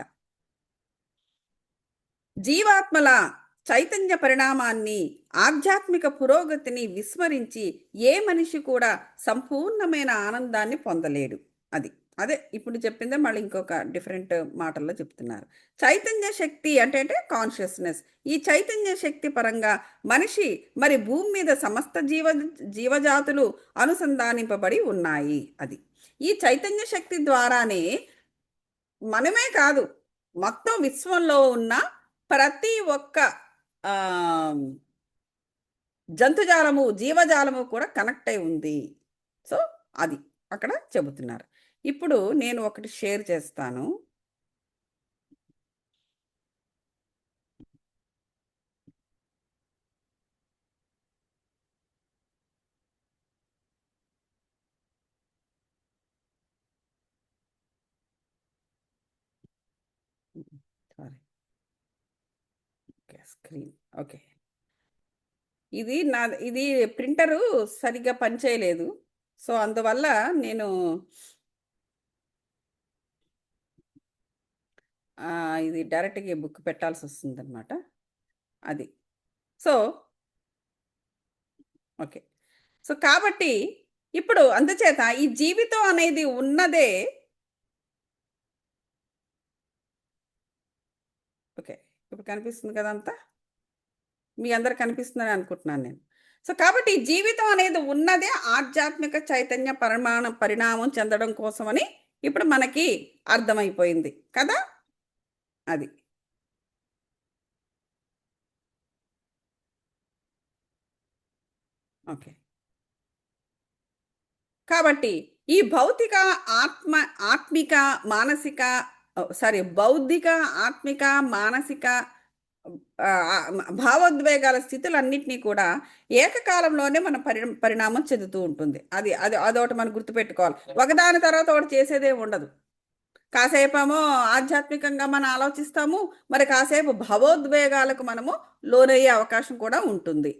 జీవాత్మల చైతన్య పరిణామాన్ని, ఆధ్యాత్మిక పురోగతిని విస్మరించి ఏ మనిషి కూడా సంపూర్ణమైన ఆనందాన్ని పొందలేడు. అదే ఇప్పుడు చెప్పిందే మళ్ళీ ఇంకొక డిఫరెంట్ మాటల్లో చెప్తున్నారు. చైతన్య శక్తి అంటే కాన్షియస్నెస్. ఈ చైతన్య శక్తి పరంగా మనిషి మరి భూమి మీద సమస్త జీవజాతులు అనుసంధానింపబడి ఉన్నాయి. ఈ చైతన్య శక్తి ద్వారానే మనమే కాదు, మొత్తం విశ్వంలో ఉన్న ప్రతి ఒక్క జంతుజాలము, జీవజాలము కూడా కనెక్ట్ అయి ఉంది. సో అది అక్కడ చెబుతున్నారు. ఇప్పుడు నేను ఒకటి షేర్ చేస్తాను. Sorry, okay, screen okay. ఇది ప్రింటరు సరిగ్గా పనిచేయలేదు. సో అందువల్ల నేను ఇది డైరెక్ట్గా బుక్ పెట్టాల్సి వస్తుంది అనమాట. అది సో ఓకే. సో కాబట్టి ఇప్పుడు అందుచేత ఈ జీవితం అనేది ఉన్నదే. ఓకే, ఇప్పుడు కనిపిస్తుంది కదా అంతా, మీ అందరికి కనిపిస్తుందని అనుకుంటున్నాను నేను. సో కాబట్టి ఈ జీవితం అనేది ఉన్నదే ఆధ్యాత్మిక చైతన్య పరిణామం చెందడం కోసమని ఇప్పుడు మనకి అర్థమైపోయింది కదా. అది ఓకే. కాబట్టి ఈ భౌతిక ఆత్మిక మానసిక బౌద్ధిక ఆత్మిక మానసిక భావోద్వేగాల స్థితులన్నింటినీ కూడా ఏకకాలంలోనే మన పరిణామం చెందుతూ ఉంటుంది. అదొకటి మనం గుర్తుపెట్టుకోవాలి. ఒకదాని తర్వాత ఒకటి చేసేదే ఉండదు. కాసేపేమో ఆధ్యాత్మికంగా మనం ఆలోచిస్తాము, మరి కాసేపు భావోద్వేగాలకు మనము లోనయ్యే అవకాశం కూడా ఉంటుంది.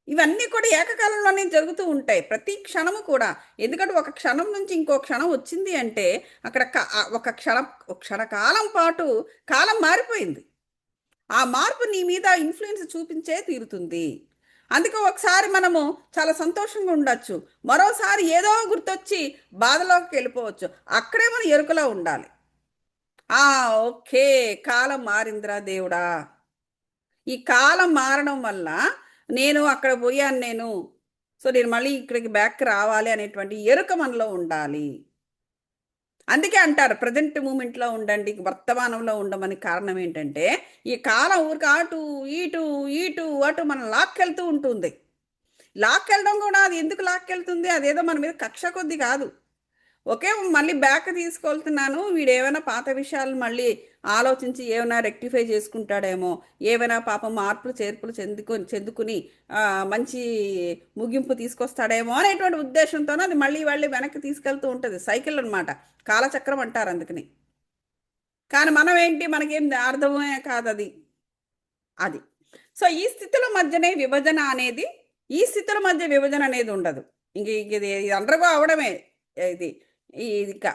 ఇవన్నీ కూడా ఏకకాలంలోనే జరుగుతూ ఉంటాయి ప్రతి క్షణము కూడా. ఎందుకంటే ఒక క్షణం నుంచి ఇంకో క్షణం వచ్చింది అంటే అక్కడ ఒక క్షణకాలం పాటు కాలం మారిపోయింది. ఆ మార్పు నీ మీద ఇన్ఫ్లుయెన్స్ చూపించే తీరుతుంది. అందుకే ఒకసారి మనము చాలా సంతోషంగా ఉండొచ్చు, మరోసారి ఏదో గుర్తొచ్చి బాధలోకి వెళ్ళిపోవచ్చు. అక్కడే మనం ఎరుకలో ఉండాలి. ఓకే, కాలం మారిందిరా దేవుడా, ఈ కాలం మారడం వల్ల నేను అక్కడ పోయాను, సో నేను మళ్ళీ ఇక్కడికి బ్యాక్ రావాలి అనేటువంటి ఎరుక మనలో ఉండాలి. అందుకే అంటారు ప్రజెంట్ మూమెంట్లో ఉండండి, వర్తమానంలో ఉండమని. కారణం ఏంటంటే ఈ కాలం ఊరికి అటు ఇటు ఇటు అటు మనం లాక్కెళ్తూ ఉంటుంది. లాక్కెళ్ళడం కూడా అది ఎందుకు లాక్కెళ్తుంది, అదేదో మన మీద కక్ష కొద్ది కాదు. ఓకే, మళ్ళీ బ్యాక్ తీసుకెళ్తున్నాను, వీడు ఏమైనా పాత విషయాలు మళ్ళీ ఆలోచించి ఏమైనా రెక్టిఫై చేసుకుంటాడేమో, ఏమైనా పాపం మార్పులు చేర్పులు చెందుకుని మంచి ముగింపు తీసుకొస్తాడేమో అనేటువంటి ఉద్దేశంతోనే అది మళ్ళీ వెనక్కి తీసుకెళ్తూ ఉంటుంది. సైకిల్ అనమాట, కాలచక్రం అంటారు అందుకని. కానీ మనం ఏంటి, మనకేం అర్థమే కాదు అది. సో ఈ స్థితుల మధ్యనే విభజన అనేది, ఈ స్థితుల మధ్య విభజన అనేది ఉండదు. ఇది అండర్గో అవడమే ఇది ఇంకా.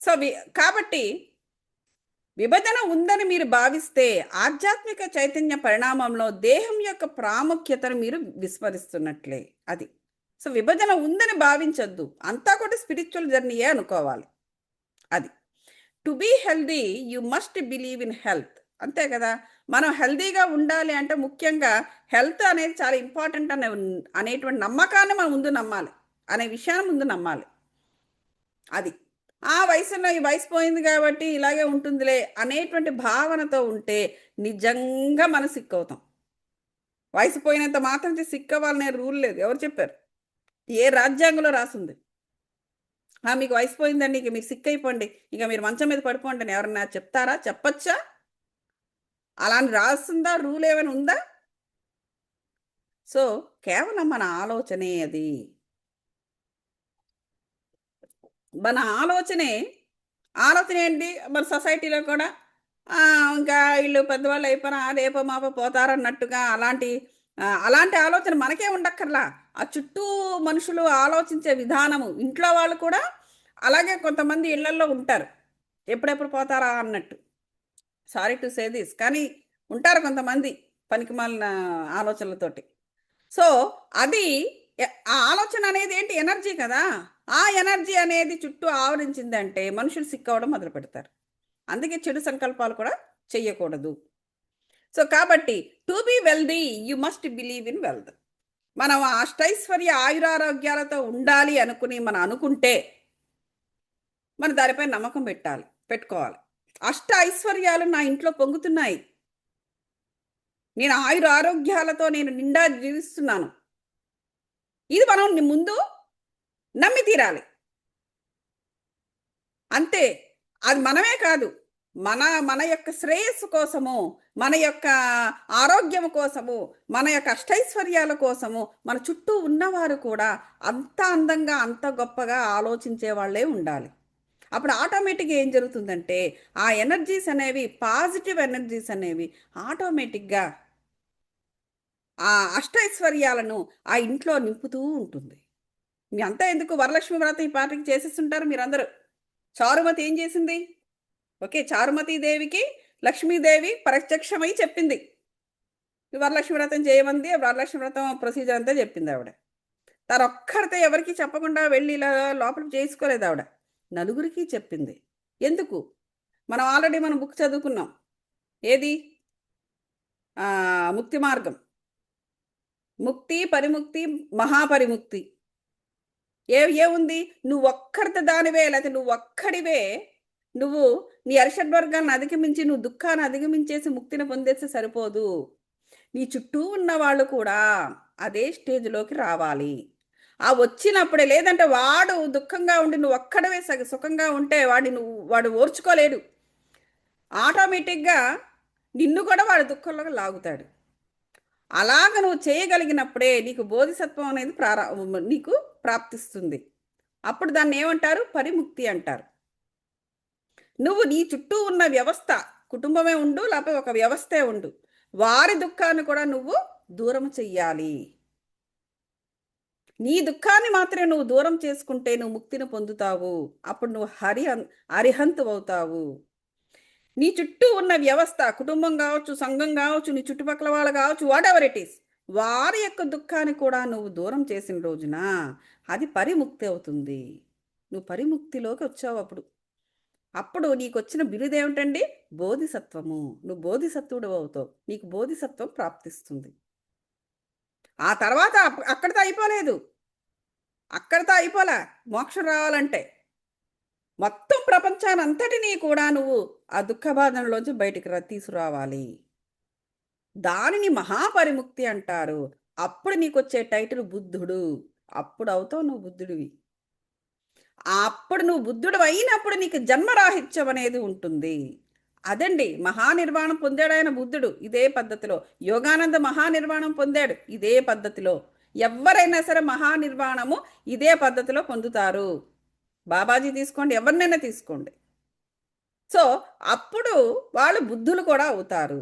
సో కాబట్టి విభజన ఉందని మీరు భావిస్తే ఆధ్యాత్మిక చైతన్య పరిణామంలో దేహం యొక్క ప్రాముఖ్యతను మీరు విస్మరిస్తున్నట్లే. సో విభజన ఉందని భావించొద్దు, అంతా కూడా స్పిరిచువల్ జర్నీయే అనుకోవాలి. To be healthy you must believe in health. అంతే కదా, మనం హెల్దీగా ఉండాలి అంటే ముఖ్యంగా హెల్త్ అనేది చాలా ఇంపార్టెంట్ అనేటువంటి నమ్మకాన్ని మనం ముందు నమ్మాలి, అనే విషయాన్ని ముందు నమ్మాలి. ఆ వయసులో ఈ వయసు పోయింది కాబట్టి ఇలాగే ఉంటుందిలే అనేటువంటి భావనతో ఉంటే నిజంగా మనం సిక్ అవుతాం. వయసు పోయినంత మాత్రం సిక్ అవ్వాలనే రూల్ లేదు. ఎవరు చెప్పారు? ఏ రాజ్యాంగంలో రాసింది? మీకు వయసు పోయిందండి, ఇక మీరు సిక్ అయిపోండి, ఇక మీరు మంచం మీద పడిపోండి అని ఎవరన్నా చెప్తారా? చెప్పచ్చా? అలా అని రాస్తుందా? రూల్ ఏమైనా ఉందా? సో కేవలం మన ఆలోచనే అది. మన ఆలోచన ఏంటి మన సొసైటీలో కూడా ఇంకా వీళ్ళు పెద్దవాళ్ళు అయిపోయినా రేపో మాపో పోతారన్నట్టుగా అలాంటి ఆలోచన మనకే ఉండక్కర్లా. ఆ చుట్టూ మనుషులు ఆలోచించే విధానము, ఇంట్లో వాళ్ళు కూడా అలాగే కొంతమంది ఇళ్లల్లో ఉంటారు, ఎప్పుడెప్పుడు పోతారా అన్నట్టు. సారీ టు సే దిస్, కానీ ఉంటారు కొంతమంది పనికిమాలిన ఆలోచనలతోటి. సో అది ఆ ఆలోచన అనేది ఏంటి? ఎనర్జీ కదా. ఆ ఎనర్జీ అనేది చుట్టూ ఆవరించిందంటే మనుషులు సిక్ అవ్వడం మొదలు పెడతారు. అందుకే చెడు సంకల్పాలు కూడా చెయ్యకూడదు. సో కాబట్టి to be wealthy you must believe in wealth. మనం అష్టైశ్వర్య ఆయురారోగ్యాలతో ఉండాలి అనుకుని మనం అనుకుంటే మన దానిపై నమ్మకం పెట్టుకోవాలి. అష్ట ఐశ్వర్యాలు నా ఇంట్లో పొంగుతున్నాయి, నేను ఆయురారోగ్యాలతో నేను నిండా జీవిస్తున్నాను, ఇది మనం ముందు నమ్మి తీరాలి. అంతే. అది మనమే కాదు, మన మన యొక్క శ్రేయస్సు కోసము, మన యొక్క ఆరోగ్యం కోసము, మన యొక్క అష్టైశ్వర్యాల కోసము మన చుట్టూ ఉన్నవారు కూడా అంత అందంగా అంత గొప్పగా ఆలోచించే వాళ్ళే ఉండాలి. అప్పుడు ఆటోమేటిక్గా ఏం జరుగుతుందంటే ఆ ఎనర్జీస్ అనేవి, పాజిటివ్ ఎనర్జీస్ అనేవి ఆటోమేటిక్గా ఆ అష్టైశ్వర్యాలను ఆ ఇంట్లో నింపుతూ ఉంటుంది. మీ అంతా ఎందుకు, వరలక్ష్మి వ్రతం ఈ పాటికి చేసేస్తుంటారు మీరందరూ. చారుమతి ఏం చేసింది? ఓకే, చారుమతి దేవికి లక్ష్మీదేవి ప్రత్యక్షమై చెప్పింది, వరలక్ష్మి వ్రతం చేయమంది. వరలక్ష్మి వ్రతం ప్రొసీజర్ అంతా చెప్పింది ఆవిడ. తను ఒక్కరితే ఎవరికి చెప్పకుండా వెళ్ళి ఇలా లోపలికి చేసుకోలేదు ఆవిడ, నలుగురికి చెప్పింది. ఎందుకు? మనం బుక్ చదువుకున్నాం, ఏది? ముక్తి మార్గం, ముక్తి, పరిముక్తి, మహాపరిముక్తి. ఏముంది? నువ్వు ఒక్కరిత దానివే, లేకపోతే నువ్వు ఒక్కడివే, నువ్వు నీ అరిషడ్వర్గాన్ని అధిగమించి నువ్వు దుఃఖాన్ని అధిగమించేసి ముక్తిని పొందేస్తే సరిపోదు. నీ చుట్టూ ఉన్న వాళ్ళు కూడా అదే స్టేజ్లోకి రావాలి. ఆ వచ్చినప్పుడే, లేదంటే వాడు దుఃఖంగా ఉండి నువ్వు ఒక్కడవే సుఖంగా ఉంటే వాడు ఓర్చుకోలేడు. ఆటోమేటిక్గా నిన్ను కూడా వాడు దుఃఖంలోకి లాగుతాడు. అలాగ నువ్వు చేయగలిగినప్పుడే నీకు బోధిసత్వం అనేది నీకు ప్రాప్తిస్తుంది. అప్పుడు దాన్ని ఏమంటారు? పరిముక్తి అంటారు. నువ్వు నీ చుట్టూ ఉన్న వ్యవస్థ, కుటుంబమే ఉండు లేకపోతే ఒక వ్యవస్థే ఉండు, వారి దుఃఖాన్ని కూడా నువ్వు దూరం చెయ్యాలి. నీ దుఃఖాన్ని మాత్రమే నువ్వు దూరం చేసుకుంటే నువ్వు ముక్తిని పొందుతావు. అప్పుడు నువ్వు అరిహంతు అవుతావు. నీ చుట్టూ ఉన్న వ్యవస్థ, కుటుంబం కావచ్చు, సంఘం కావచ్చు, నీ చుట్టుపక్కల వాళ్ళు కావచ్చు, వాట్ ఎవర్ ఇట్ ఈస్, వారి యొక్క దుఃఖాన్ని కూడా నువ్వు దూరం చేసిన రోజున అది పరిముక్తి అవుతుంది. నువ్వు పరిముక్తిలోకి వచ్చావు. అప్పుడు నీకు వచ్చిన బిరుదు ఏమిటండి? బోధిసత్వము. నువ్వు బోధిసత్వుడు అవుతావు, నీకు బోధిసత్వం ప్రాప్తిస్తుంది. ఆ తర్వాత అక్కడితో అయిపోలే. మోక్షం రావాలంటే మొత్తం ప్రపంచాన్ని అంతటినీ కూడా నువ్వు ఆ దుఃఖ బాధనలోంచి బయటికి తీసుకురావాలి. దానిని మహాపరిముక్తి అంటారు. అప్పుడు నీకు వచ్చే టైటిల్ బుద్ధుడు. అప్పుడు అవుతావు నువ్వు బుద్ధుడివి. అప్పుడు నువ్వు బుద్ధుడు అయినప్పుడు నీకు జన్మరాహిత్యం అనేది ఉంటుంది. అదండి మహానిర్వాణం పొందాడు ఆయన బుద్ధుడు ఇదే పద్ధతిలో. యోగానంద మహానిర్వాణం పొందాడు ఇదే పద్ధతిలో. ఎవరైనా సరే మహానిర్వాణము ఇదే పద్ధతిలో పొందుతారు. బాబాజీ తీసుకోండి, ఎవరినైనా తీసుకోండి. సో అప్పుడు వాళ్ళు బుద్ధులు కూడా అవుతారు.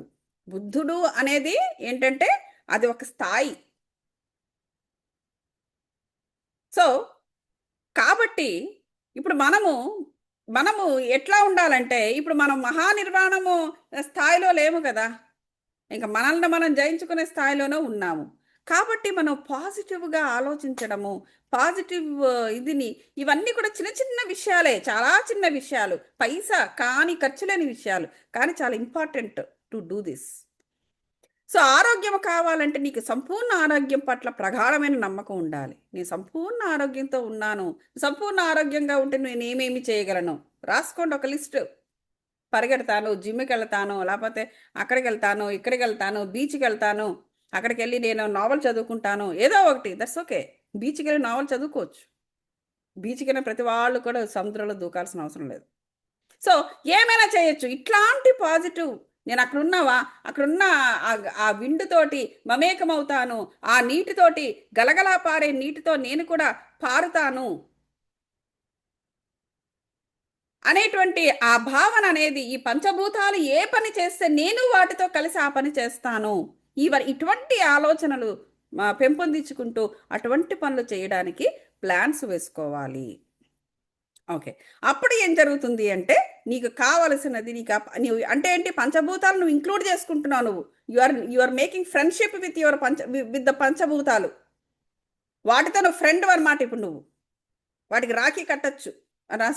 బుద్ధుడు అనేది ఏంటంటే అది ఒక స్థాయి. సో కాబట్టి ఇప్పుడు మనము ఎట్లా ఉండాలంటే, ఇప్పుడు మనం మహానిర్వాణము స్థాయిలో లేము కదా, ఇంకా మనల్ని మనం జయించుకునే స్థాయిలోనే ఉన్నాము. కాబట్టి మనం పాజిటివ్గా ఆలోచించడము, పాజిటివ్ ఇవన్నీ కూడా చిన్న చిన్న విషయాలే, చాలా చిన్న విషయాలు, పైసా కానీ ఖర్చు లేని విషయాలు, కానీ చాలా important to do this. So ఆరోగ్యం కావాలంటే నీకు సంపూర్ణ ఆరోగ్యం పట్ల ప్రగాఢమైన నమ్మకం ఉండాలి. నేను సంపూర్ణ ఆరోగ్యంతో ఉన్నాను, సంపూర్ణ ఆరోగ్యంగా ఉంటే నేను ఏమేమి చేయగలను రాసుకోండి ఒక లిస్టు. పరిగెడతాను, జిమ్కి వెళ్తాను, లేకపోతే అక్కడికి వెళ్తాను, ఇక్కడికి వెళ్తాను, బీచ్కి వెళ్తాను, అక్కడికి వెళ్ళి నేను నావల్ చదువుకుంటాను, ఏదో ఒకటి, దట్స్ ఓకే. బీచ్కి వెళ్ళి నావల్ చదువుకోవచ్చు, బీచ్‌కెళ్ళిన ప్రతి వాళ్ళు కూడా సముద్రంలో దూకాల్సిన అవసరం లేదు. సో, ఏమైనా చేయొచ్చు. ఇట్లాంటి పాజిటివ్ నేను అక్కడున్న ఆ విండుతోటి మమేకమవుతాను. ఆ నీటితోటి గలగలా పారే నీటితో నేను కూడా పారుతాను అనేటువంటి ఆ భావన అనేది ఈ పంచభూతాలు ఏ పని చేస్తే నేను వాటితో కలిసి ఆ పని చేస్తాను. ఇటువంటి ఆలోచనలు పెంపొందించుకుంటూ అటువంటి పనులు చేయడానికి ప్లాన్స్ వేసుకోవాలి. ఓకే. అప్పుడు ఏం జరుగుతుంది అంటే, నీకు కావలసినది నీవు అంటే ఏంటి పంచభూతాలు నువ్వు ఇంక్లూడ్ చేసుకుంటున్నావు నువ్వు. You are making friendship with the పంచభూతాలు. వాటితో నువ్వు ఫ్రెండ్ అన్నమాట ఇప్పుడు నువ్వు. వాటికి రాఖీ కట్టొచ్చు.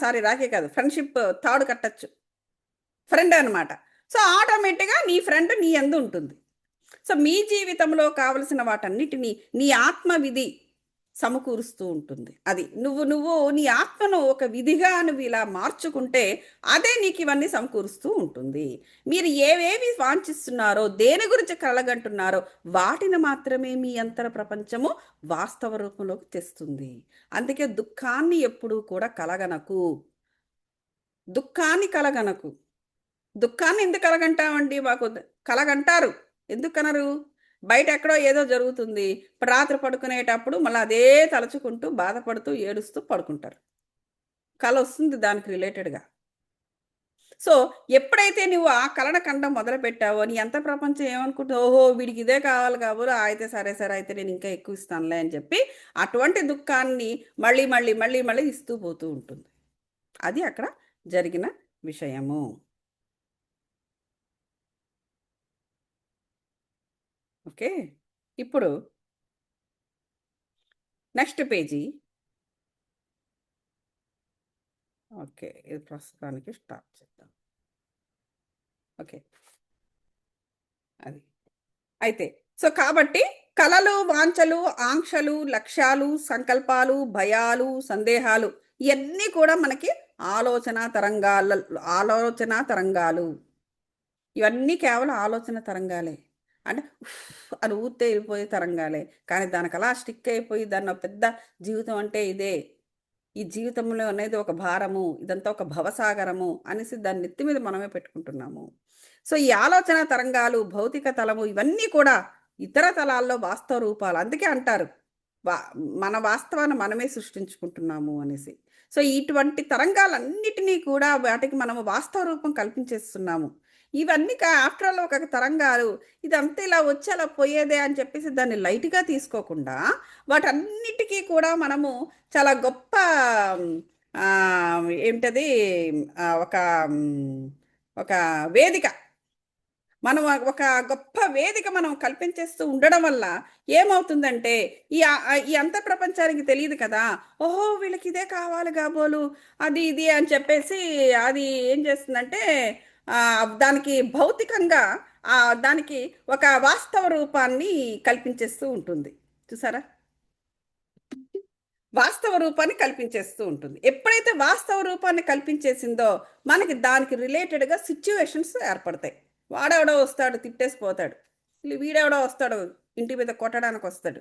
సారీ రాఖీ కాదు. ఫ్రెండ్‌షిప్ తాడు కట్టొచ్చు. ఫ్రెండ్ అన్నమాట. సో, ఆటోమేటిక్‌గా నీ ఫ్రెండ్ నీ యందు ఉంటుంది. సో, మీ జీవితంలో కావలసిన వాటన్నిటిని నీ ఆత్మ విధి సమకూరుస్తూ ఉంటుంది. అది నువ్వు నీ ఆత్మను ఒక విధిగా నువ్వు ఇలా మార్చుకుంటే అదే నీకు ఇవన్నీ సమకూరుస్తూ ఉంటుంది. మీరు ఏవేవి వాంఛిస్తున్నారో దేని గురించి కలగంటున్నారో వాటిని మాత్రమే మీ అంతర ప్రపంచము వాస్తవ రూపంలోకి తెస్తుంది. అందుకే దుఃఖాన్ని ఎప్పుడూ కూడా కలగనకు. దుఃఖాన్ని కలగనకు. దుఃఖాన్ని ఎందుకు కలగంటామండి? కలగంటారు. ఎందుకు కనరు? బయట ఎక్కడో ఏదో జరుగుతుంది. రాత్రి పడుకునేటప్పుడు మళ్ళీ అదే తలుచుకుంటూ బాధపడుతూ ఏడుస్తూ పడుకుంటారు. కల వస్తుంది దానికి రిలేటెడ్‌గా. సో, ఎప్పుడైతే నువ్వు ఆ కలను కండం మొదలుపెట్టావో నీ అంతర్ ప్రపంచం ఏమనుకుంటుందో, ఓహో! వీడికి ఇదే కావాలి కాబోలు అయితే సరే, సరే అయితే నేను ఇంకా ఎక్కువ ఇస్తానులే అని చెప్పి అటువంటి దుఃఖాన్ని మళ్ళీ ఇస్తూ పోతూ ఉంటుంది. అది అక్కడ జరిగిన విషయము. ఓకే. ఇప్పుడు నెక్స్ట్ పేజీ. ఓకే. ఇది ప్రస్తుతానికి స్టాప్ చేద్దాం. ఓకే. అది. అయితే సో, కాబట్టి కలలు, వాంఛలు, ఆంక్షలు, లక్ష్యాలు, సంకల్పాలు, భయాలు, సందేహాలు ఇయన్నీ కూడా మనకి ఆలోచనా తరంగాలు. ఇవన్నీ కేవలం ఆలోచన తరంగాలే. అంటే అని ఊరితే వెళ్ళిపోయే తరంగాలే. కానీ దానికి అలా స్టిక్ అయిపోయి దాన్ని పెద్ద జీవితం అంటే ఇదే. ఈ జీవితంలో అనేది ఒక భారము. ఇదంతా ఒక భవసాగరము అనేసి దాన్ని నెత్తి మీద మనమే పెట్టుకుంటున్నాము. సో, ఈ ఆలోచన తరంగాలు, భౌతిక తలము ఇవన్నీ కూడా ఇతర తలాల్లో వాస్తవ రూపాలు. అందుకే అంటారు వా మన వాస్తవాన్ని మనమే సృష్టించుకుంటున్నాము అనేసి. సో, ఇటువంటి తరంగాలన్నిటినీ కూడా వాటికి మనము వాస్తవ రూపం కల్పించేస్తున్నాము. ఇవన్నీ ఆఫ్టర్ ఆల్ ఒక తరంగాలు. ఇదంతా ఇలా వచ్చి అలా పోయేదే అని చెప్పేసి దాన్ని లైట్‌గా తీసుకోకుండా వాటన్నిటికీ కూడా మనము చాలా గొప్ప ఏంటది ఒక వేదిక మనం ఒక గొప్ప వేదిక మనం కల్పించేస్తూ ఉండడం వల్ల ఏమవుతుందంటే ఈ అంతర్ ప్రపంచానికి తెలియదు కదా. ఓహో! వీళ్ళకి ఇదే కావాలి కాబోలు అది ఇది అని చెప్పేసి అది ఏం చేస్తుందంటే దానికి భౌతికంగా దానికి ఒక వాస్తవ రూపాన్ని కల్పించేస్తూ ఉంటుంది. చూసారా? వాస్తవ రూపాన్ని కల్పించేస్తూ ఉంటుంది. ఎప్పుడైతే వాస్తవ రూపాన్ని కల్పించేసిందో మనకి దానికి రిలేటెడ్‌గా సిట్యుయేషన్స్ ఏర్పడతాయి. వాడెవడో వస్తాడు తిట్టేసి పోతాడు. వీడెవడో వస్తాడు ఇంటి మీద కొట్టడానికి వస్తాడు.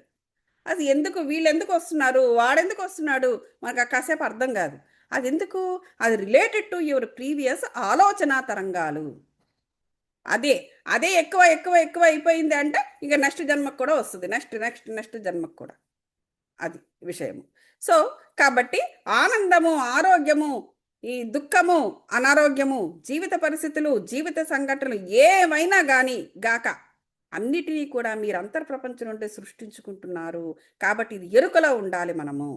అది ఎందుకు వీళ్ళెందుకు వస్తున్నారు? వాడెందుకు వస్తున్నాడు? మనకు కాసేపు అర్థం కాదు. అదెందుకు? అది రిలేటెడ్ టు యువర్ ప్రీవియస్ ఆలోచనా తరంగాలు. అదే ఎక్కువ అయిపోయింది అంటే ఇక నెక్స్ట్ జన్మకు కూడా వస్తుంది. నెక్స్ట్ జన్మకు కూడా. అది విషయము. సో, కాబట్టి ఆనందము, ఆరోగ్యము, ఈ దుఃఖము, అనారోగ్యము, జీవిత పరిస్థితులు, జీవిత సంఘటనలు ఏవైనా గాక అన్నిటినీ కూడా మీరు అంతర్ ప్రపంచం నుండి సృష్టించుకుంటున్నారు. కాబట్టి ఇది ఎరుకలో ఉండాలి మనము.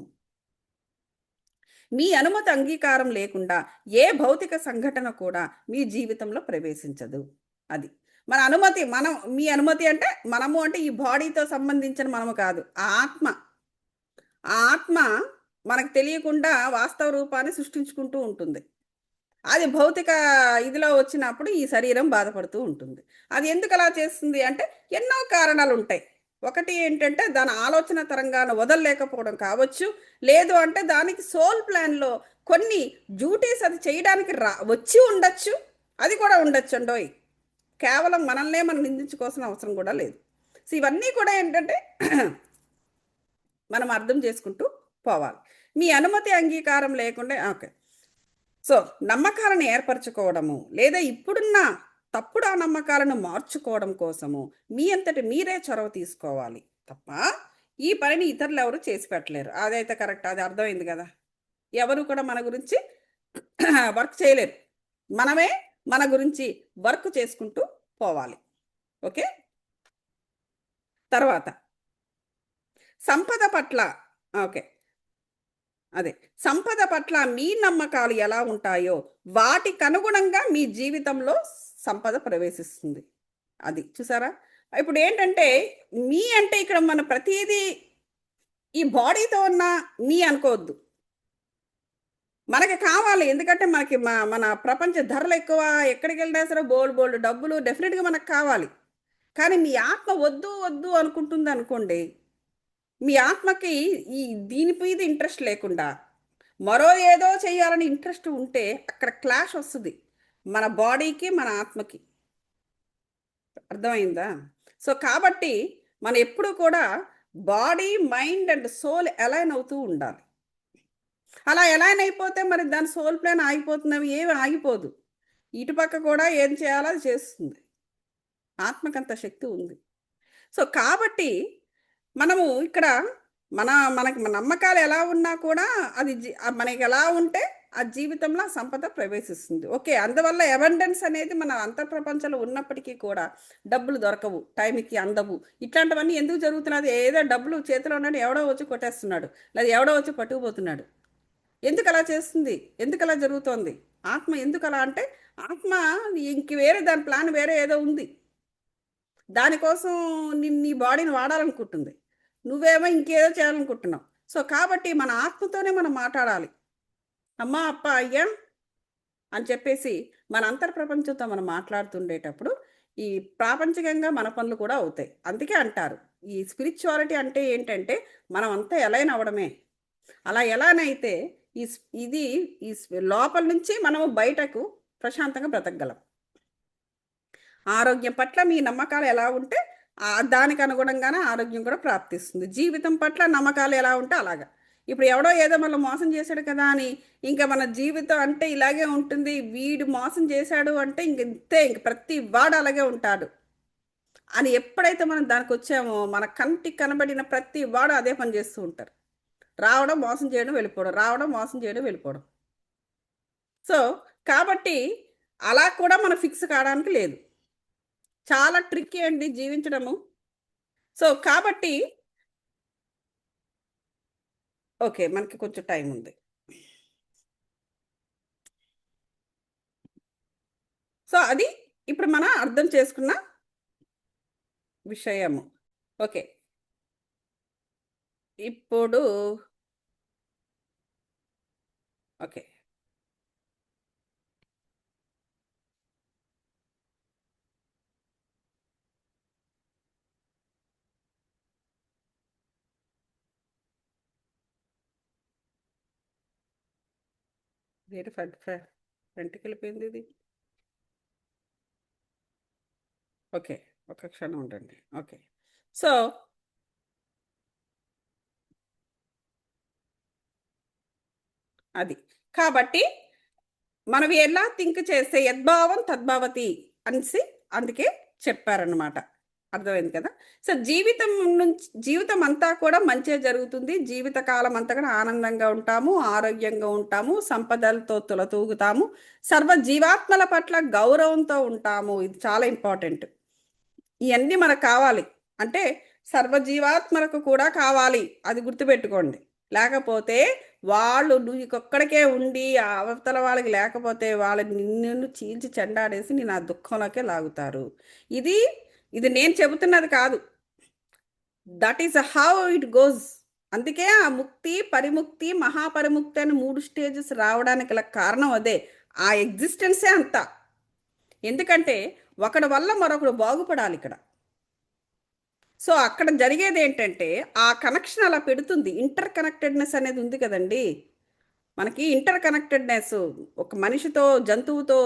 మీ అనుమతి అంగీకారం లేకుండా ఏ భౌతిక సంఘటన కూడా మీ జీవితంలో ప్రవేశించదు. అది. మీ అనుమతి అంటే మనము అంటే ఈ బాడీతో సంబంధించిన మనము కాదు. ఆ ఆత్మ మనకు తెలియకుండా వాస్తవ రూపాన్ని సృష్టించుకుంటూ ఉంటుంది. అది భౌతిక ఇదిలో వచ్చినప్పుడు ఈ శరీరం బాధపడుతూ ఉంటుంది. అది ఎందుకు అలా చేస్తుంది అంటే ఎన్నో కారణాలు ఉంటాయి. ఒకటి ఏంటంటే దాని ఆలోచన తరంగాన్ని వదలలేకపోవడం కావచ్చు. లేదు అంటే దానికి సోల్ ప్లాన్‌లో కొన్ని డ్యూటీస్ అది చేయడానికి వచ్చి ఉండొచ్చు. అది కూడా ఉండొచ్చండోయ్. కేవలం మనల్నే మనం నిందించుకోవాల్సిన అవసరం కూడా లేదు. సో, ఇవన్నీ కూడా ఏంటంటే మనం అర్థం చేసుకుంటూ పోవాలి. మీ అనుమతి అంగీకారం లేకుండా ఓకే. సో నమ్మకాలను ఏర్పరచుకోవడము లేదా ఇప్పుడున్న తప్పుడు ఆ నమ్మకాలను మార్చుకోవడం కోసము మీ అంతటి మీరే చొరవ తీసుకోవాలి తప్ప ఈ పనిని ఇతరులు ఎవరు చేసి పెట్టలేరు. అదైతే కరెక్ట్, అది అర్థమైంది కదా. ఎవరు కూడా మన గురించి వర్క్ చేయలేరు. మనమే మన గురించి వర్క్ చేసుకుంటూ పోవాలి. ఓకే. తర్వాత సంపద పట్ల ఓకే అదే సంపద పట్ల మీ నమ్మకాలు ఎలా ఉంటాయో వాటికి అనుగుణంగా మీ జీవితంలో సంపద ప్రవేశిస్తుంది. అది చూసారా. ఇప్పుడు ఏంటంటే మీ అంటే ఇక్కడ మన ప్రతిదీ ఈ బాడీతో ఉన్న మీ అనుకోవద్దు. మనకి కావాలి, ఎందుకంటే మనకి మన ప్రపంచ ధరలు ఎక్కువ, ఎక్కడికి వెళ్ళినా సరే బోల్డ్ డబ్బులు డెఫినెట్గా మనకు కావాలి. కానీ మీ ఆత్మ వద్దు వద్దు అనుకుంటుంది అనుకోండి, మీ ఆత్మకి ఈ దీని మీద ఇంట్రెస్ట్ లేకుండా మరో ఏదో చేయాలని ఇంట్రెస్ట్ ఉంటే అక్కడ క్లాష్ వస్తుంది మన బాడీకి మన ఆత్మకి. అర్థమైందా. సో కాబట్టి మనం ఎప్పుడు కూడా body mind and soul align అవుతూ ఉండాలి. అలా అలైన్ అయిపోతే మరి దాని సోల్ ప్లాన్ ఆగిపోతున్నవి ఏమి ఆగిపోదు. ఇటుపక్క కూడా ఏం చేయాలో అది చేస్తుంది. ఆత్మకంత శక్తి ఉంది. సో కాబట్టి మనము ఇక్కడ మనకి నమ్మకాలు ఎలా ఉన్నా కూడా అది మనకి ఎలా ఉంటే ఆ జీవితంలో సంపద ప్రవేశిస్తుంది. ఓకే. అందువల్ల అబండెన్స్ అనేది మన అంతర్ప్రపంచంలో ఉన్నప్పటికీ కూడా డబ్బులు దొరకవు, టైంకి అందవు. ఇట్లాంటివన్నీ ఎందుకు జరుగుతున్నది? ఏదో డబ్బులు చేతిలో ఉన్నాడు, ఎవడో వచ్చి కొట్టేస్తున్నాడు, లేదా ఎవడో వచ్చి పట్టుకుపోతున్నాడు. ఎందుకు అలా చేస్తుంది? ఎందుకు అలా జరుగుతోంది? ఆత్మ ఎందుకు అలా అంటే ఆత్మ ఇంక వేరే దాని ప్లాన్ వేరే ఏదో ఉంది. దానికోసం నీ బాడీని వాడాలనుకుంటుంది, నువ్వేమో ఇంకేదో చేయాలనుకుంటున్నావు. సో కాబట్టి మన ఆత్మతోనే మనం మాట్లాడాలి. అమ్మా అప్ప అయ్యా అని చెప్పేసి మన అంతర్ప్రపంచంతో మనం మాట్లాడుతుండేటప్పుడు ఈ ప్రాపంచికంగా మన పనులు కూడా అవుతాయి. అందుకే అంటారు ఈ స్పిరిచువాలిటీ అంటే ఏంటంటే మనం అంతా ఎలైన్ అవ్వడమే. అలా ఎలానైతే ఇది ఈ లోపల నుంచి మనము బయటకు ప్రశాంతంగా బ్రతకగలం. ఆరోగ్యం పట్ల మీ నమ్మకాలు ఎలా ఉంటే దానికి అనుగుణంగానే ఆరోగ్యం కూడా ప్రాప్తిస్తుంది. జీవితం పట్ల నమ్మకాలు ఎలా ఉంటే అలాగా. ఇప్పుడు ఎవడో ఏదో మనం మోసం చేశాడు కదా అని ఇంకా మన జీవితం అంటే ఇలాగే ఉంటుంది, వీడు మోసం చేశాడు అంటే ఇంతే, ఇంక ప్రతి వాడు అలాగే ఉంటాడు అని ఎప్పుడైతే మనం దానికి వచ్చామో మన కంటికి కనబడిన ప్రతి వాడు అదే పని చేస్తూ ఉంటారు. రావడం మోసం చేయడం వెళ్ళిపోవడం, రావడం మోసం చేయడం వెళ్ళిపోవడం. సో కాబట్టి అలా కూడా మనం ఫిక్స్ కావడానికి లేదు. చాలా ట్రిక్కీ అండి జీవించడము. సో కాబట్టి ఓకే, మనకి కొంచెం టైం ఉంది. సో అది ఇప్పుడు మనం అర్థం చేసుకున్న విషయము. ఓకే. ఇప్పుడు ఓకే వేరే ఫ్రంట్కి వెళ్ళిపోయింది ఇది. ఓకే, ఒక క్షణం ఉండండి. ఓకే. సో అది కాబట్టి మనం ఎలా థింక్ చేస్తే యద్భావం తద్భావతి అనేసి అందుకే చెప్పారనమాట. అర్థమైంది కదా. సో జీవితం అంతా కూడా మంచిగా జరుగుతుంది. జీవితకాలం అంతా కూడా ఆనందంగా ఉంటాము, ఆరోగ్యంగా ఉంటాము, సంపదలతో తులతూగుతాము, సర్వ జీవాత్మల పట్ల గౌరవంతో ఉంటాము. ఇది చాలా ఇంపార్టెంట్. ఇవన్నీ మనకు కావాలి అంటే సర్వజీవాత్మలకు కూడా కావాలి, అది గుర్తుపెట్టుకోండి. లేకపోతే వాళ్ళు నీకొక్కడికే ఉండి ఆ అవతల వాళ్ళకి లేకపోతే వాళ్ళని నిన్ను చీల్చి చెండాడేసి నేను ఆ దుఃఖంలోకే లాగుతారు. ఇది ఇది నేను చెబుతున్నది కాదు, that is how it goes. అందుకే ఆ ముక్తి, పరిముక్తి, మహాపరిముక్తి అని 3 స్టేజెస్ రావడానికి గల కారణం అదే. ఆ ఎగ్జిస్టెన్సే అంతా. ఎందుకంటే ఒకడి వల్ల మరొకడు బాగుపడాలి ఇక్కడ. సో అక్కడ జరిగేది ఏంటంటే ఆ కనెక్షన్ అలా పెడుతుంది. ఇంటర్ కనెక్టెడ్నెస్ అనేది ఉంది కదండి. మనకి ఇంటర్ కనెక్టెడ్నెస్ ఒక మనిషితో, జంతువుతో,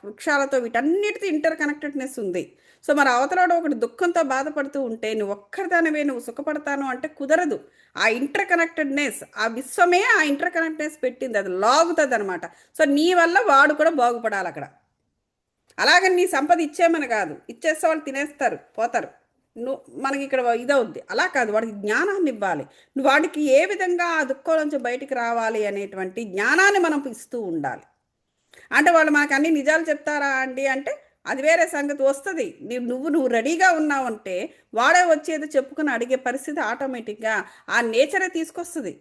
వృక్షాలతో వీటన్నిటితో ఇంటర్ కనెక్టెడ్నెస్ ఉంది. సో మరి అవతలాడు ఒకటి దుఃఖంతో బాధపడుతూ ఉంటే నువ్వు ఒక్కరిదానివే నువ్వు సుఖపడతాను అంటే కుదరదు. ఆ ఇంటర్ కనెక్టెడ్నెస్, ఆ విశ్వమే ఆ ఇంటర్ కనెక్టెడ్నెస్ పెట్టింది, అది లాగుతుంది అనమాట. సో నీ వల్ల వాడు కూడా బాగుపడాలి అక్కడ. అలాగని నీ సంపద ఇచ్చేమని కాదు, ఇచ్చేస్తే వాళ్ళు తినేస్తారు, పోతారు. నువ్వు మనకి ఇక్కడ ఇదవుద్ది. అలా కాదు, వాడికి జ్ఞానాన్ని ఇవ్వాలి. నువ్వు వాడికి ఏ విధంగా ఆ దుఃఖం నుంచి బయటికి రావాలి అనేటువంటి జ్ఞానాన్ని మనం ఇస్తూ ఉండాలి. అంటే వాళ్ళు మనకు అన్ని నిజాలు చెప్తారా అండి అంటే అది వేరే సంగతి. వస్తుంది, నువ్వు రెడీగా ఉన్నావు అంటే వాడే వచ్చేది చెప్పుకుని అడిగే పరిస్థితి ఆటోమేటిక్గా ఆ నేచరే తీసుకొస్తుంది.